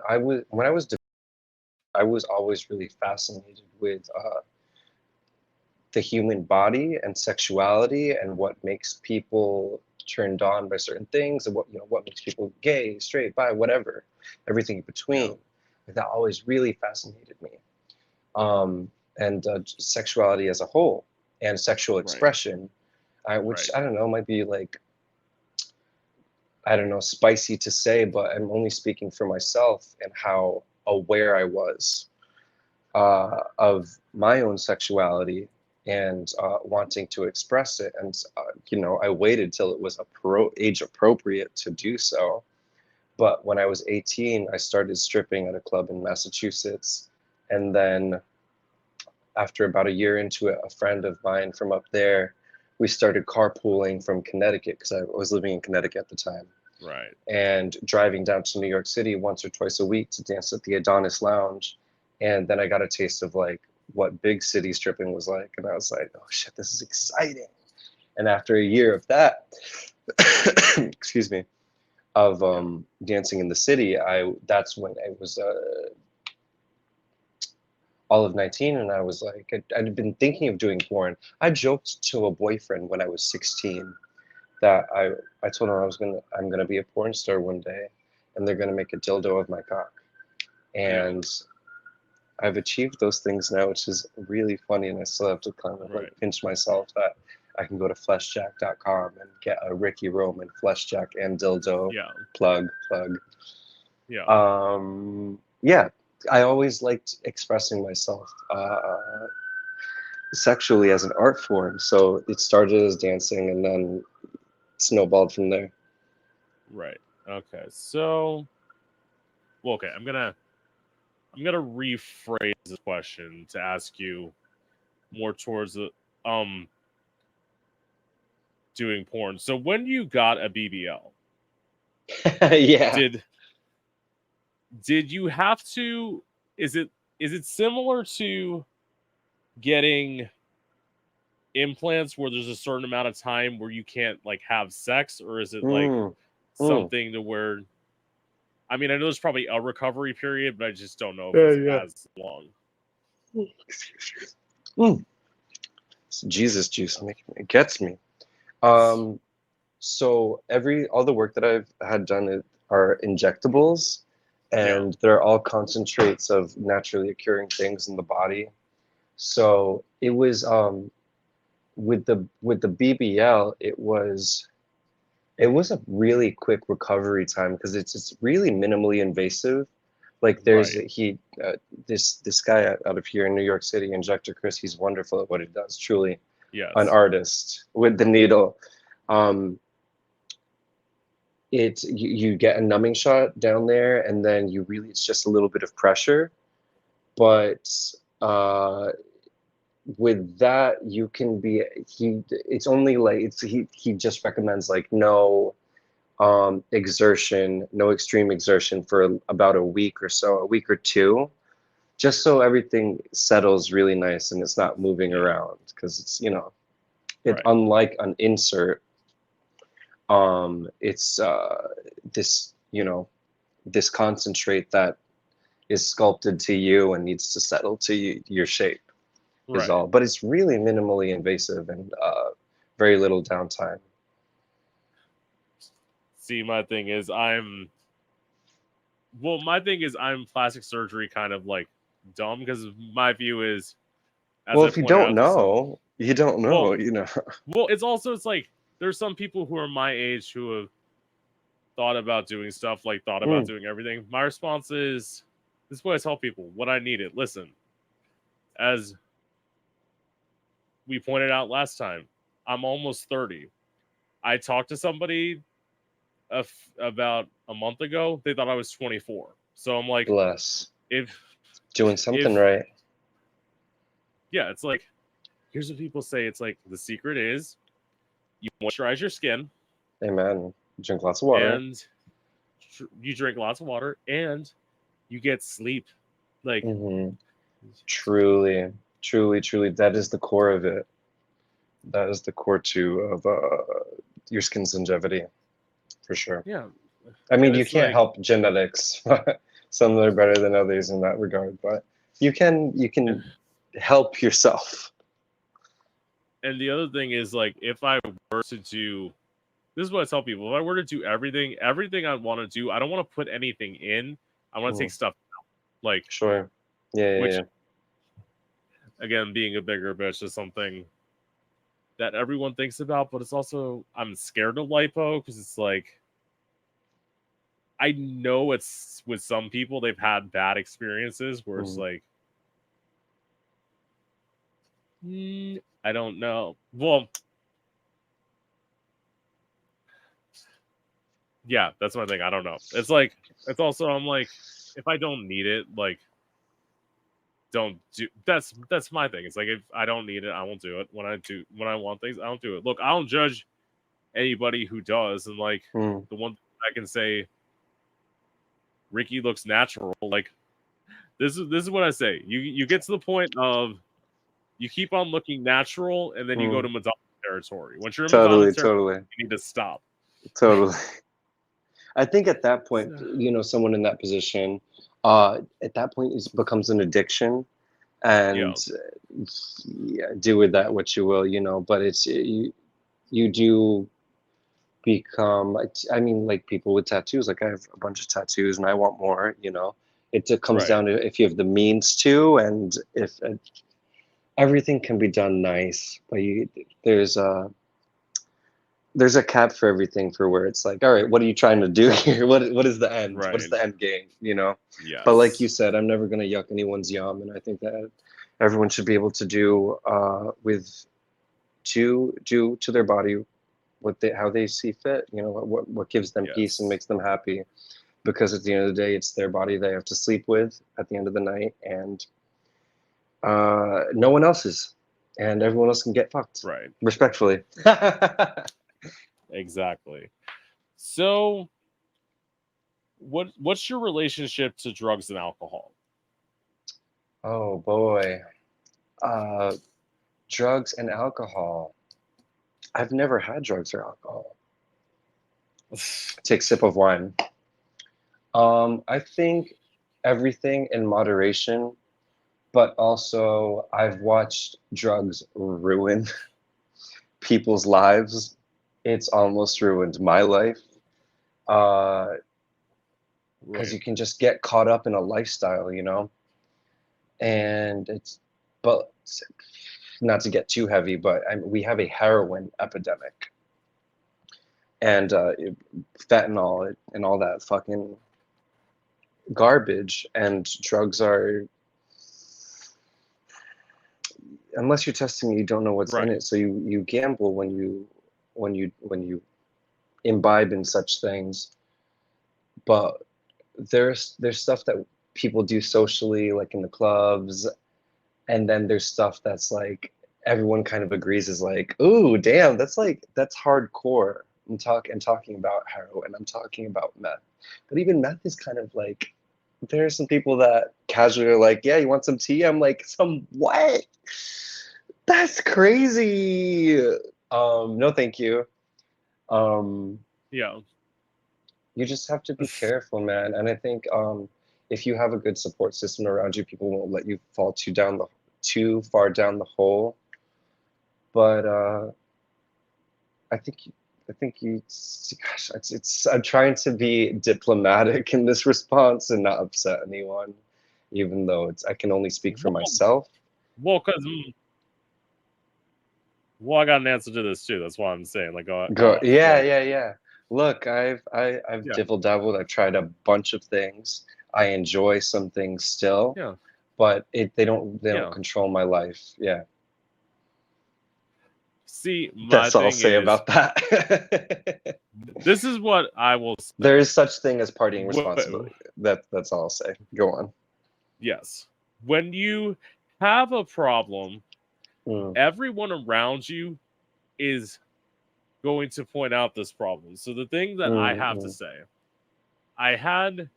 I was always really fascinated with the human body and sexuality and what makes people turned on by certain things and what makes people gay, straight, bi, whatever, everything in Yeah, between. That always really fascinated me. And sexuality as a whole and sexual right, expression, which right, I don't know might be like I don't know spicy to say, but I'm only speaking for myself and how aware I was of my own sexuality and wanting to express it. And I waited till it was age appropriate to do so. But when I was 18, I started stripping at a club in Massachusetts, and then after about a year into it, a friend of mine from up there we started carpooling from Connecticut because I was living in Connecticut at the time, Right. and driving down to New York City once or twice a week to dance at the Adonis Lounge. And then I got a taste of like what big city stripping was like, and I was like, oh shit, this is exciting. And after a year of that, excuse me, of Yeah. dancing in the city, that's when I was all of 19, and I was like, I'd been thinking of doing porn. I joked to a boyfriend when I was 16 that I told him I'm gonna be a porn star one day, and they're gonna make a dildo of my cock. Yeah. And I've achieved those things now, which is really funny, and I still have to kind of like Right. pinch myself that I can go to fleshjack.com and get a Ricky Roman fleshjack and dildo Yeah. plug. Yeah. Yeah, I always liked expressing myself sexually as an art form, so it started as dancing and then snowballed from there. Right. Okay. So, well, okay. I'm gonna rephrase this question to ask you more towards the um doing porn. So when you got a BBL, Yeah. did you have to? Is it similar to getting implants where there's a certain amount of time where you can't like have sex, or is it like Mm, mm. something to where? I mean, I know there's probably a recovery period, but I just don't know if Yeah, it's yeah. as long. Mm. It's Jesus juice it gets me. Um, so all the work that I've had done are injectables, Yeah. and they're all concentrates of naturally occurring things in the body. So it was with the BBL, it was a really quick recovery time because it's really minimally invasive. Like Right. this guy out of here in New York City, Injector Chris, he's wonderful at what he does. Truly an Yes. artist with the needle. Um, you get a numbing shot down there, and then it's just a little bit of pressure, but uh, with that you can be it's only like he just recommends like no exertion, no extreme exertion for about a week or so, a week or two, just so everything settles really nice and it's not moving Yeah. around because it Right. unlike an insert, it's this this concentrate that is sculpted to you and needs to settle to your shape is Right. all, but it's really minimally invasive and very little downtime. See, my thing is I'm plastic surgery kind of like dumb because my view is, as Well, I if you pointed don't out to some, know, you don't well, know. it's like there's some people who are my age who have thought about doing stuff, like thought about Mm, doing everything. My response is, this is what I tell people when I need it. Listen, as we pointed out last time, I'm almost 30. I talked to somebody about a month ago. They thought I was 24. So I'm like, bless. if Doing something if right. yeah, it's like, here's what people say. It's like the secret is you moisturize your skin Amen. Drink lots of water. and you drink lots of water and you get sleep. Like, Hmm. Truly, truly, truly, that is the core of it. That is the core too of your skin's longevity, for sure. yeah. I And mean, you it's can't like, help genetics. Some are better than others in that regard, but you can help yourself. and the other thing is like, if I were to do, this is what I tell people: if I were to do everything I want to do, I don't want to put anything in. I want to take Mm, stuff out. Like, sure. Yeah, yeah, which yeah. again, being a bigger bitch is something that everyone thinks about, but it's also, I'm scared of lipo because it's like, I know it's with some people they've had bad experiences where it's Mm. like, I don't know. Well, yeah, that's my thing. I don't know. It's like, it's also, I'm like, if I don't need it, like, don't do. That's my thing. It's like if I don't need it, I won't do it. When I want things, I don't do it. Look, I don't judge anybody who does, and like Mm, the one thing I can say, Ricky looks natural. Like this is what I say. You get to the point of you keep on looking natural, and then you go mm. to Madonna territory. Once you're in Madonna Totally, territory, totally, you need to stop. totally. I think at that point, So, someone in that position, at that point, it becomes an addiction, yeah, and yeah, do with that what you will, But you do become. I mean, like people with tattoos. Like I have a bunch of tattoos, and I want more. It just comes right, down to if you have the means to, and if everything can be done nice, but there's a there's a cap for everything for where it's like, all right, what are you trying to do here? What is the end? What is right, the end game? But like you yes, said, I'm never gonna yuck anyone's yum, and I think that everyone should be able to do with do to their body how they see fit. What gives them peace and yes, makes them happy. Because at the end of the day, it's their body they have to sleep with at the end of the night, and no one else's, and everyone else can get fucked right, respectfully. exactly. So, what's your relationship to drugs and alcohol? Oh boy. Uh, drugs and alcohol. I've never had drugs or alcohol. Take a sip of wine. I think everything in moderation, but also I've watched drugs ruin people's lives. It's almost ruined my life. Because Right, you can just get caught up in a lifestyle. And but not to get too heavy, but we have a heroin epidemic and fentanyl and all that fucking garbage. And drugs are, unless you're testing, you don't know what's in right, it. So you gamble when you imbibe in such things. But there's stuff that people do socially, like in the clubs, and then there's stuff that's like everyone kind of agrees is like, ooh, damn, that's hardcore. I'm talking about heroin. I'm talking about meth. But even meth is kind of like, there are some people that casually are like, yeah, you want some tea? I'm like, some what? That's crazy. No, thank you. Um, yeah, you just have to be careful, man. And I think if you have a good support system around you, people won't let you fall too far down the hole. But I think gosh, I'm trying to be diplomatic in this response and not upset anyone, even though I can only speak for well, myself. because I got an answer to this too. That's why I'm saying, like, Go, yeah, like, yeah, yeah. Look, I've yeah, dibble dabbled. I've tried a bunch of things. I enjoy some things still, yeah, but they don't yeah. control my life. Yeah, See, my that's all I'll thing say is, about that. this is what I will There say. is such thing as partying Wh- responsibility. That's all I'll say. Go on. yes, when you have a problem, Mm, everyone around you is going to point out this problem. So the thing that I mm, have to mm, say, I had,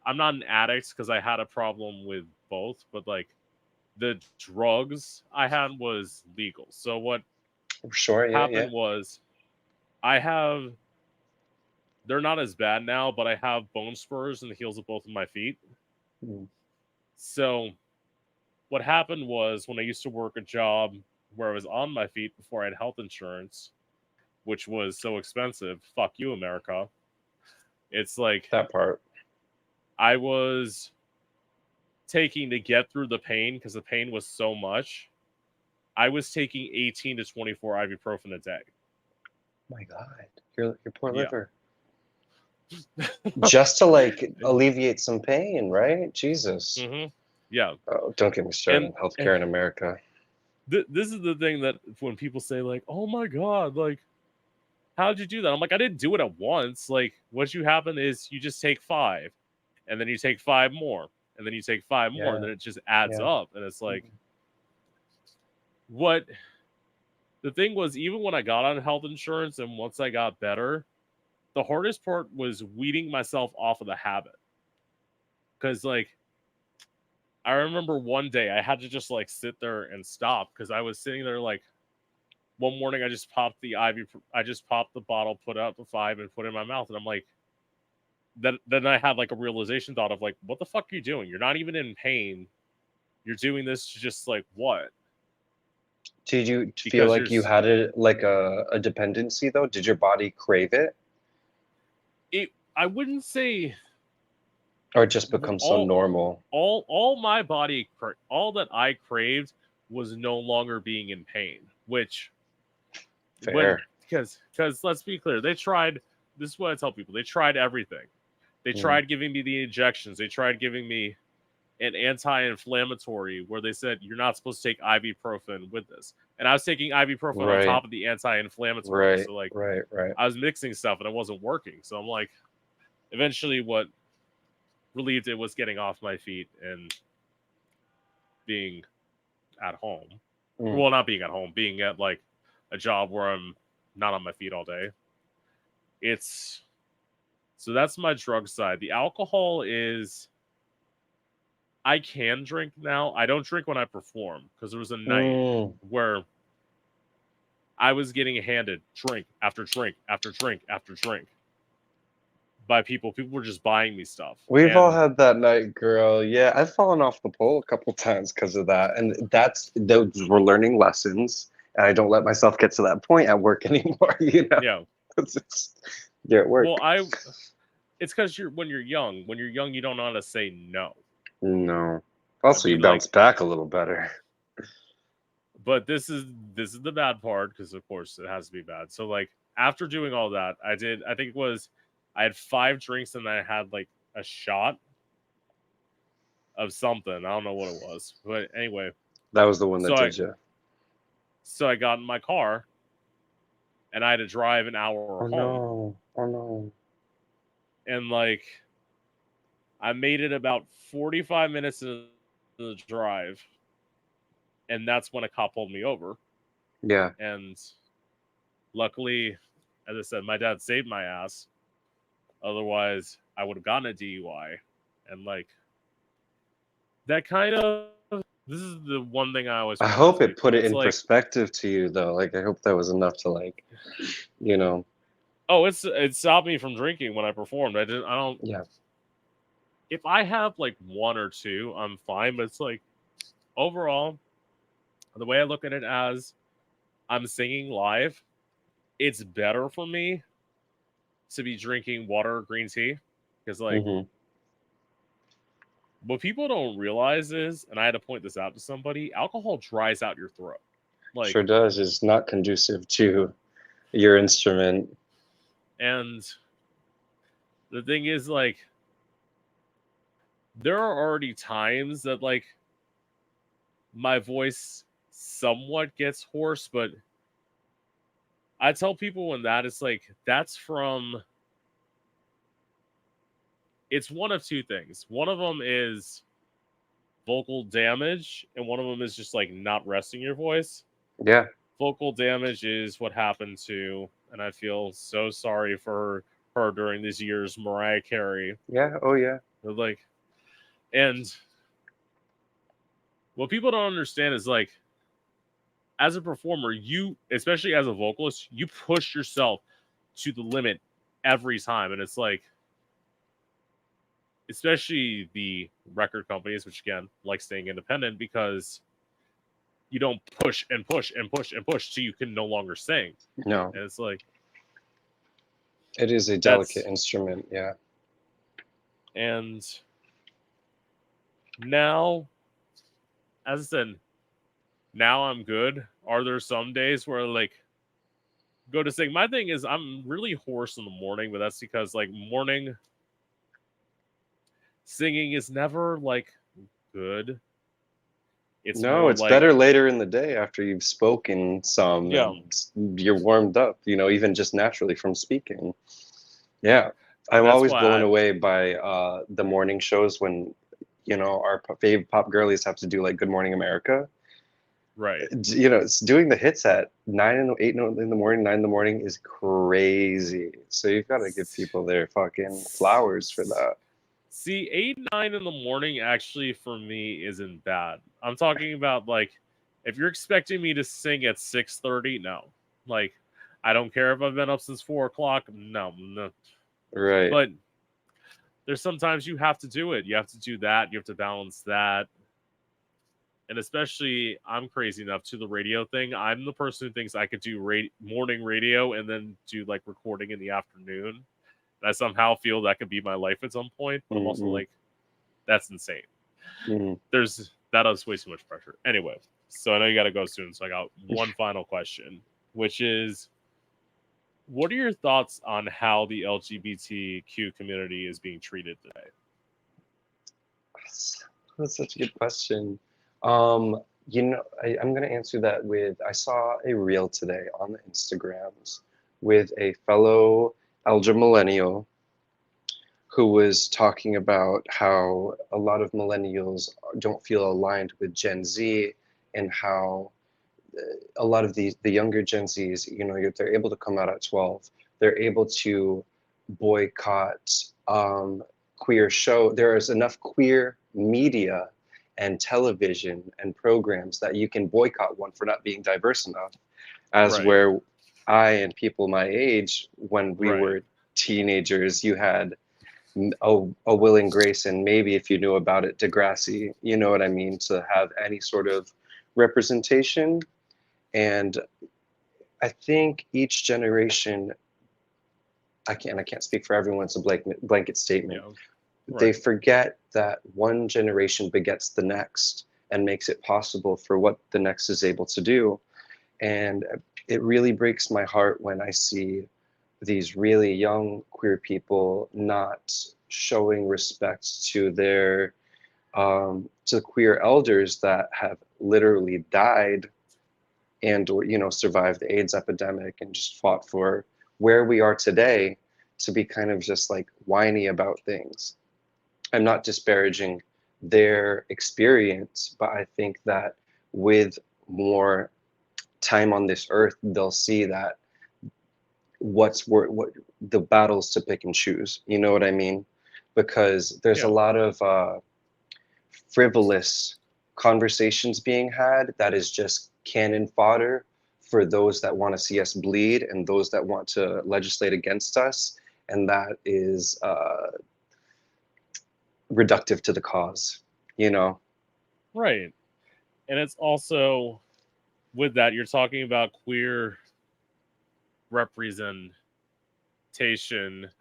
I'm not an addict because I had a problem with both, but like the drugs I had was legal. So what sure, yeah, yeah. happened was I have, they're not as bad now, but I have bone spurs in the heels of both of my feet. Mm, So what happened was when I used to work a job where I was on my feet before I had health insurance, which was so expensive, fuck you, America. It's like that part. I was taking to get through the pain because the pain was so much. I was taking 18 to 24 ibuprofen a day. My God, your poor Yeah. liver. Just to like alleviate some pain, right? Jesus. hmm Yeah. Oh, don't get me started And, on healthcare in America. this is the thing that when people say, like, oh my God, like, how'd you do that? I'm like, I didn't do it at once. Like, what you happen is you just take five and then you take five more. and then you take 5 more, and Yeah. then it just adds Yeah. up. And it's like, Mhm. what the thing was, even when I got on health insurance and once I got better, the hardest part was weeding myself off of the habit. Because, like, I remember one day I had to just, like, sit there and stop because I was sitting there, like, one morning I just popped the IV, I just popped the bottle, put out the 5, and put it in my mouth. And I'm like, then I had, like, a realization thought of, like, what the fuck are you doing? You're not even in pain. You're doing this to just, like, what? Did you feel Because like you had it like a dependency though? Did your body crave it, I wouldn't say or it just become so all normal? all my body all that I craved was no longer being in pain, which when Fair. because let's be clear, they tried, this is what I tell people, they tried everything. They Mm. tried giving me the injections, they tried giving me an anti-inflammatory where they said you're not supposed to take ibuprofen with this, and I was taking ibuprofen on Right. top of the anti-inflammatory, Right. so like Right. Right. I was mixing stuff and it wasn't working. So I'm like, eventually what relieved it was getting off my feet and being at home. Mm. Well, not being at home, being at like a job where I'm not on my feet all day. It's so that's my drug side. The alcohol is, I can drink now. I don't drink when I perform because there was a night Mm. where I was getting handed drink after drink after drink after drink by people. People were just buying me stuff. We've all And had that night, girl. Yeah, I've fallen off the pole a couple times because of that, and that's those were learning lessons. And I don't let myself get to that point at work anymore. You know, yeah, 'cause you're at well, work. it's because when you're young. When you're young, you don't know how to say no. No. I Also, you mean, bounce like, back a little better. but this is the bad part because of course it has to be bad. So like after doing all that, I think it was I had 5 drinks and I had like a shot of something. I don't know what it was, but anyway, That was the one that so I did you. so I got in my car and I had to drive an hour Oh home, no. Oh no. and like I made it about 45 minutes into the drive, and that's when a cop pulled me over. Yeah. And luckily, as I said, my dad saved my ass. Otherwise, I would have gotten a DUI. And like that kind of, this is the one thing I always I point out hope to it people. put it It's in like, perspective to you though. Like I hope that was enough to like, you know. oh, it stopped me from drinking when I performed. I don't. Yeah. If I have like one or two, I'm fine. But it's like overall, the way I look at it as I'm singing live, it's better for me to be drinking water or green tea because like Hmm. what people don't realize is, and I had to point this out to somebody, alcohol dries out your throat. Like, Sure does. It's not conducive to your instrument. and the thing is, like, there are already times that, like, my voice somewhat gets hoarse, but I tell people when that is like, that's from, it's one of two things. One of them is vocal damage, and one of them is just like not resting your voice. Yeah. Vocal damage is what happened to, and I feel so sorry for her during these years, Mariah Carey. Yeah. Oh yeah. Like, and what people don't understand is like, as a performer, you, especially as a vocalist, you push yourself to the limit every time, and it's like, especially the record companies, which again like staying independent because you don't push and push and push and push so you can no longer sing, No. and it's like It is a delicate that's instrument. Yeah. and now, as I said, now I'm good. Are there some days where like go to sing? My thing is I'm really hoarse in the morning, but that's because like morning singing is never like good. It's No, more it's like, better later in the day after you've spoken some yeah, and you're warmed up, even just naturally from speaking. Yeah. I'm that's always why blown I away by the morning shows when our fave pop girlies have to do like Good Morning America. Right. It's doing the hits at 8 in the morning, 9 in the morning is crazy. So you've got to give people their fucking flowers for that. See, 8, 9 in the morning actually for me isn't bad. I'm talking about like if you're expecting me to sing at 6:30, no. Like I don't care if I've been up since 4 o'clock. No. Right. But there's sometimes you have to do it. You have to do that. You have to balance that. And especially, I'm crazy enough to the radio thing. I'm the person who thinks I could do morning radio and then do like recording in the afternoon. And I somehow feel that could be my life at some point. But I'm also Mm-hmm. like, that's insane. Mm-hmm. That is way too much pressure. Anyway, so I know you got to go soon. So I got one final question, which is, what are your thoughts on how the LGBTQ community is being treated today? That's such a good question. I'm going to answer that with I saw a reel today on the Instagrams with a fellow elder millennial who was talking about how a lot of millennials don't feel aligned with Gen Z and how a lot of the younger Gen Zs, they're able to come out at 12. They're able to boycott queer show. There is enough queer media and television and programs that you can boycott one for not being diverse enough. As Right, where I and people my age, when we right. were teenagers, you had a Will and Grace, and maybe if you knew about it, Degrassi. You know what I mean? To have any sort of representation. And I think each generation, I can't speak for everyone, it's a blanket statement. Yeah, They right. forget that one generation begets the next and makes it possible for what the next is able to do. And it really breaks my heart when I see these really young queer people not showing respect to their to queer elders that have literally died and or survived the AIDS epidemic and just fought for where we are today, to be kind of just like whiny about things. I'm not disparaging their experience, but I think that with more time on this earth, they'll see that what the battles to pick and choose. You know what I mean? Because there's a Yeah, lot of frivolous conversations being had that is just cannon fodder for those that want to see us bleed and those that want to legislate against us, and that is reductive to the cause. You know? right. And it's also with that you're talking about queer representation.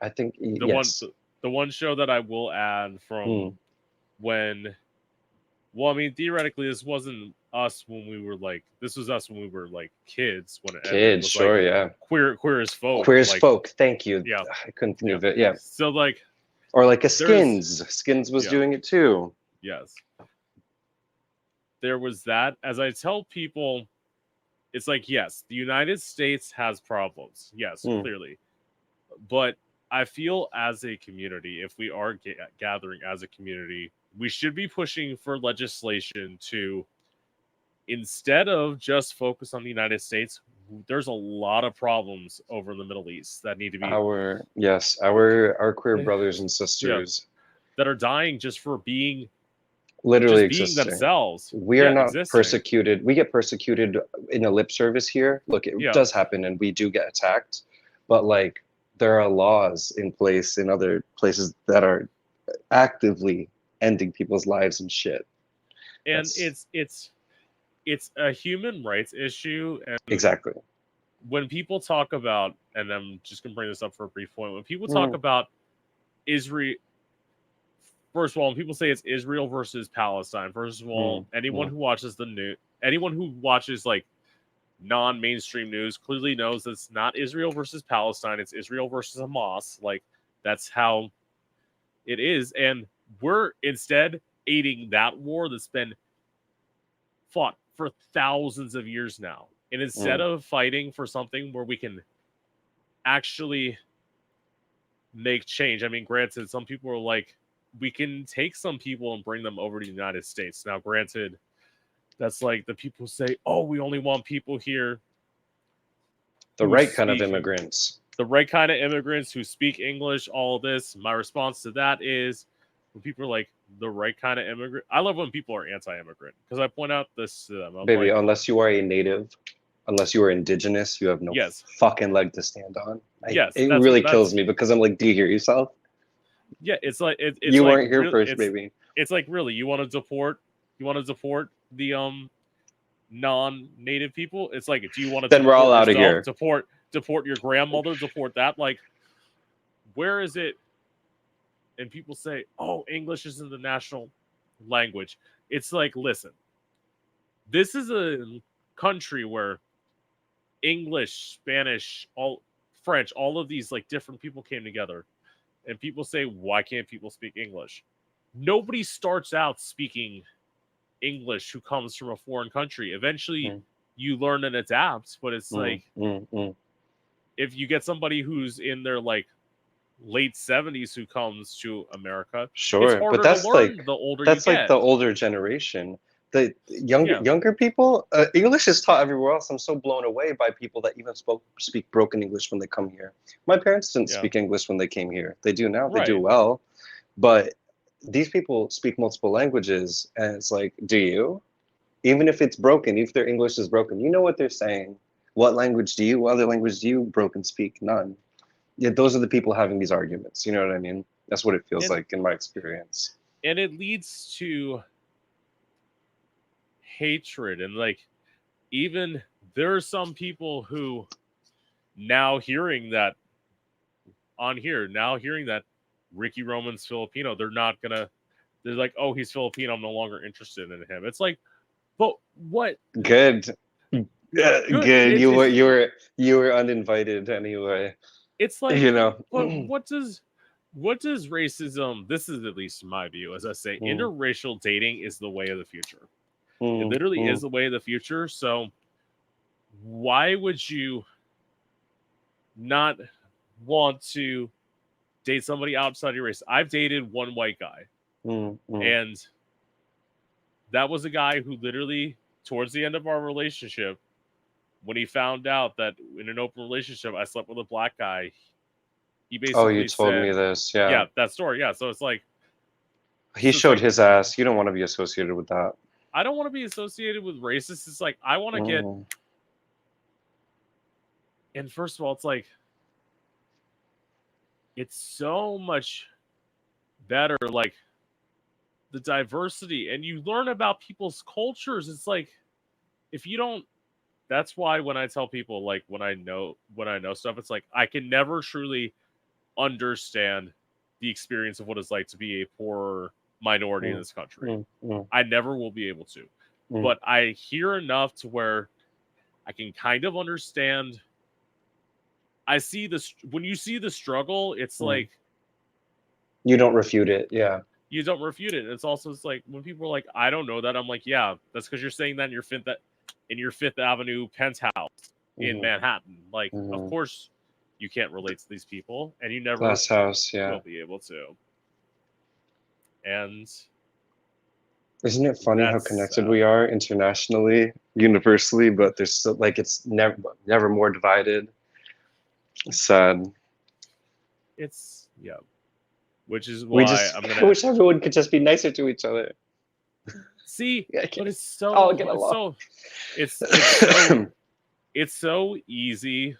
I think The one yes. the one show that I will add Mm. from when well, I mean theoretically this wasn't us when we were like this was us when we were like kids when it ended Kids, was like sure, yeah. queer as folk. Queer as Like folk. Thank you. yeah, I couldn't think yeah. of it. Yeah. So like Or like a there's Skins. Skins was yeah, doing it too. yes. There was that. As I tell people, it's like yes, the United States has problems. Yes, Mm. clearly. But I feel as a community, if we are gathering as a community, we should be pushing for legislation to, instead of just focus on the United States, there's a lot of problems over in the Middle East that need to be, Our yes, our queer eh, brothers and yeah, sisters that are dying just for being, literally just being existing. themselves. We are Yeah, not existing. persecuted. We get persecuted in a lip service here. Look, it Yeah. does happen and we do get attacked, but like there are laws in place in other places that are actively ending people's lives and shit. And That's it's a human rights issue. And exactly. when people talk about, and I'm just gonna bring this up for a brief point, when people talk Mm, about Israel, first of all, when people say it's Israel versus Palestine, first of all, mm, anyone mm, who watches the news, anyone who watches like non-mainstream news clearly knows that it's not Israel versus Palestine, it's Israel versus Hamas. Like that's how it is, and we're instead aiding that war that's been fought for thousands of years now. And instead mm, of fighting for something where we can actually make change, I mean, granted, some people are like, we can take some people and bring them over to the United States. Now, granted, that's like the people say, "Oh, we only want people here The who right kind of speak immigrants. the right kind of immigrants who speak English." All this. My response to that is, when people are like, "The right kind of immigrant," I love when people are anti-immigrant because I point out this to them. I'm Baby, like, unless you are a native, unless you are indigenous, you have no yes, fucking leg to stand on. yes, It that's really kills that's me because I'm like, do you hear yourself? yeah. It's You like weren't here real. first, baby. It's like really, you want to deport the non-native people. It's like, do you want to Then we're all deport out of yourself, here. deport your grandmother, deport that? Like, where is it? And people say, oh, English isn't the national language. It's like, listen, this is a country where English, Spanish, all French, all of these like different people came together. And people say, why can't people speak English? Nobody starts out speaking English who comes from a foreign country. Eventually, Mm, you learn and adapt, but it's mm, like, mm, mm. if you get somebody who's in their like late 70s who comes to America, it's Sure, but harder to learn the older you that's like get. the older generation. The Yeah, younger people, English is taught everywhere else. I'm so blown away by people that even speak broken English when they come here. My parents didn't yeah, speak English when they came here. They do now. They do right. well, but these people speak multiple languages, and it's like, do you? Even if it's broken, if their English is broken, you know what they're saying. What language do you? What other language do you broken speak? None. Yeah, those are the people having these arguments. You know what I mean? That's what it feels And like in my experience. it leads to hatred, and like, even there are some people who now hearing that on here, now hearing that Ricky Roman's Filipino, they're like, oh, he's Filipino, I'm no longer interested in him. It's like, but what Good. good? Good. You were uninvited anyway. It's like, You know. but what does racism? This is at least my view, as I say, Mm, interracial dating is the way of the future. It mm, literally is mm, the way of the future. So why would you not want to date somebody outside your race? I've dated one white guy, mm, mm. and that was a guy who literally, towards the end of our relationship, when he found out that in an open relationship I slept with a black guy, he Oh, you basically told me said, this. Yeah. yeah, that story. Yeah. So it's like, He showed his ass. You don't want to be associated with that. I don't want to be associated with racists. It's like, I want to get, Mm, and first of all, it's like, it's so much better, like the diversity, and you learn about people's cultures. It's like, if you don't, that's why when I tell people, like, when I know stuff, it's like, I can never truly understand the experience of what it's like to be a poor minority in mm, this country. mm, mm, I never will be able to. mm, But I hear enough to where I can kind of understand. I see this when you see the struggle, it's mm. like You don't refute it. Yeah. you don't refute it. It's also, it's like when people are like, I don't know that. I'm like, yeah, that's because you're saying that in your Fifth Avenue penthouse in Hmm. Manhattan. Like, of Hmm. course you can't relate to these people, and you never Glass house. will Yeah. be able to. And Isn't it funny how that's connected sad. we are internationally, universally, but there's still like it's never more divided. It's sad. It's yeah, which is We why just I'm I gonna wish everyone could just be nicer to each other. see. Yeah, But it's all so get it's along. so it's so easy,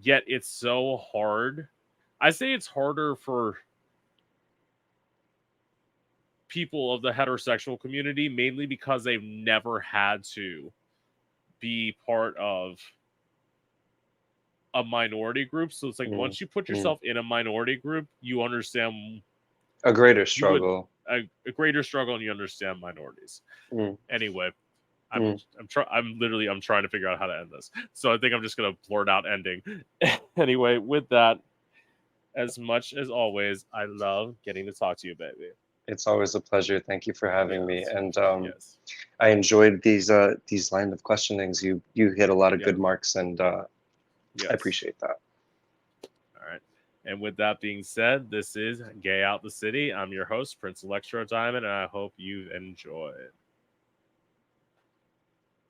yet it's so hard. I say it's harder for people of the heterosexual community, mainly because they've never had to be part of a minority group. So it's like, Mm, once you put mm. yourself in a minority group, you understand, A greater you would struggle. a greater struggle, and you understand minorities. Mm, Anyway, I'm mm. I'm trying to figure out how to end this. So I think I'm just gonna blurt out ending. Anyway, with that, as much as always, I love getting to talk to you, baby. It's always a pleasure. Thank you for having me. Yes, And yes, I enjoyed these line of questionings. You hit a lot of yeah, good marks, and I yes. appreciate that. All right. And with that being said, this is Gay Out the City. I'm your host, Prince Electro Diamond, and I hope you enjoyed.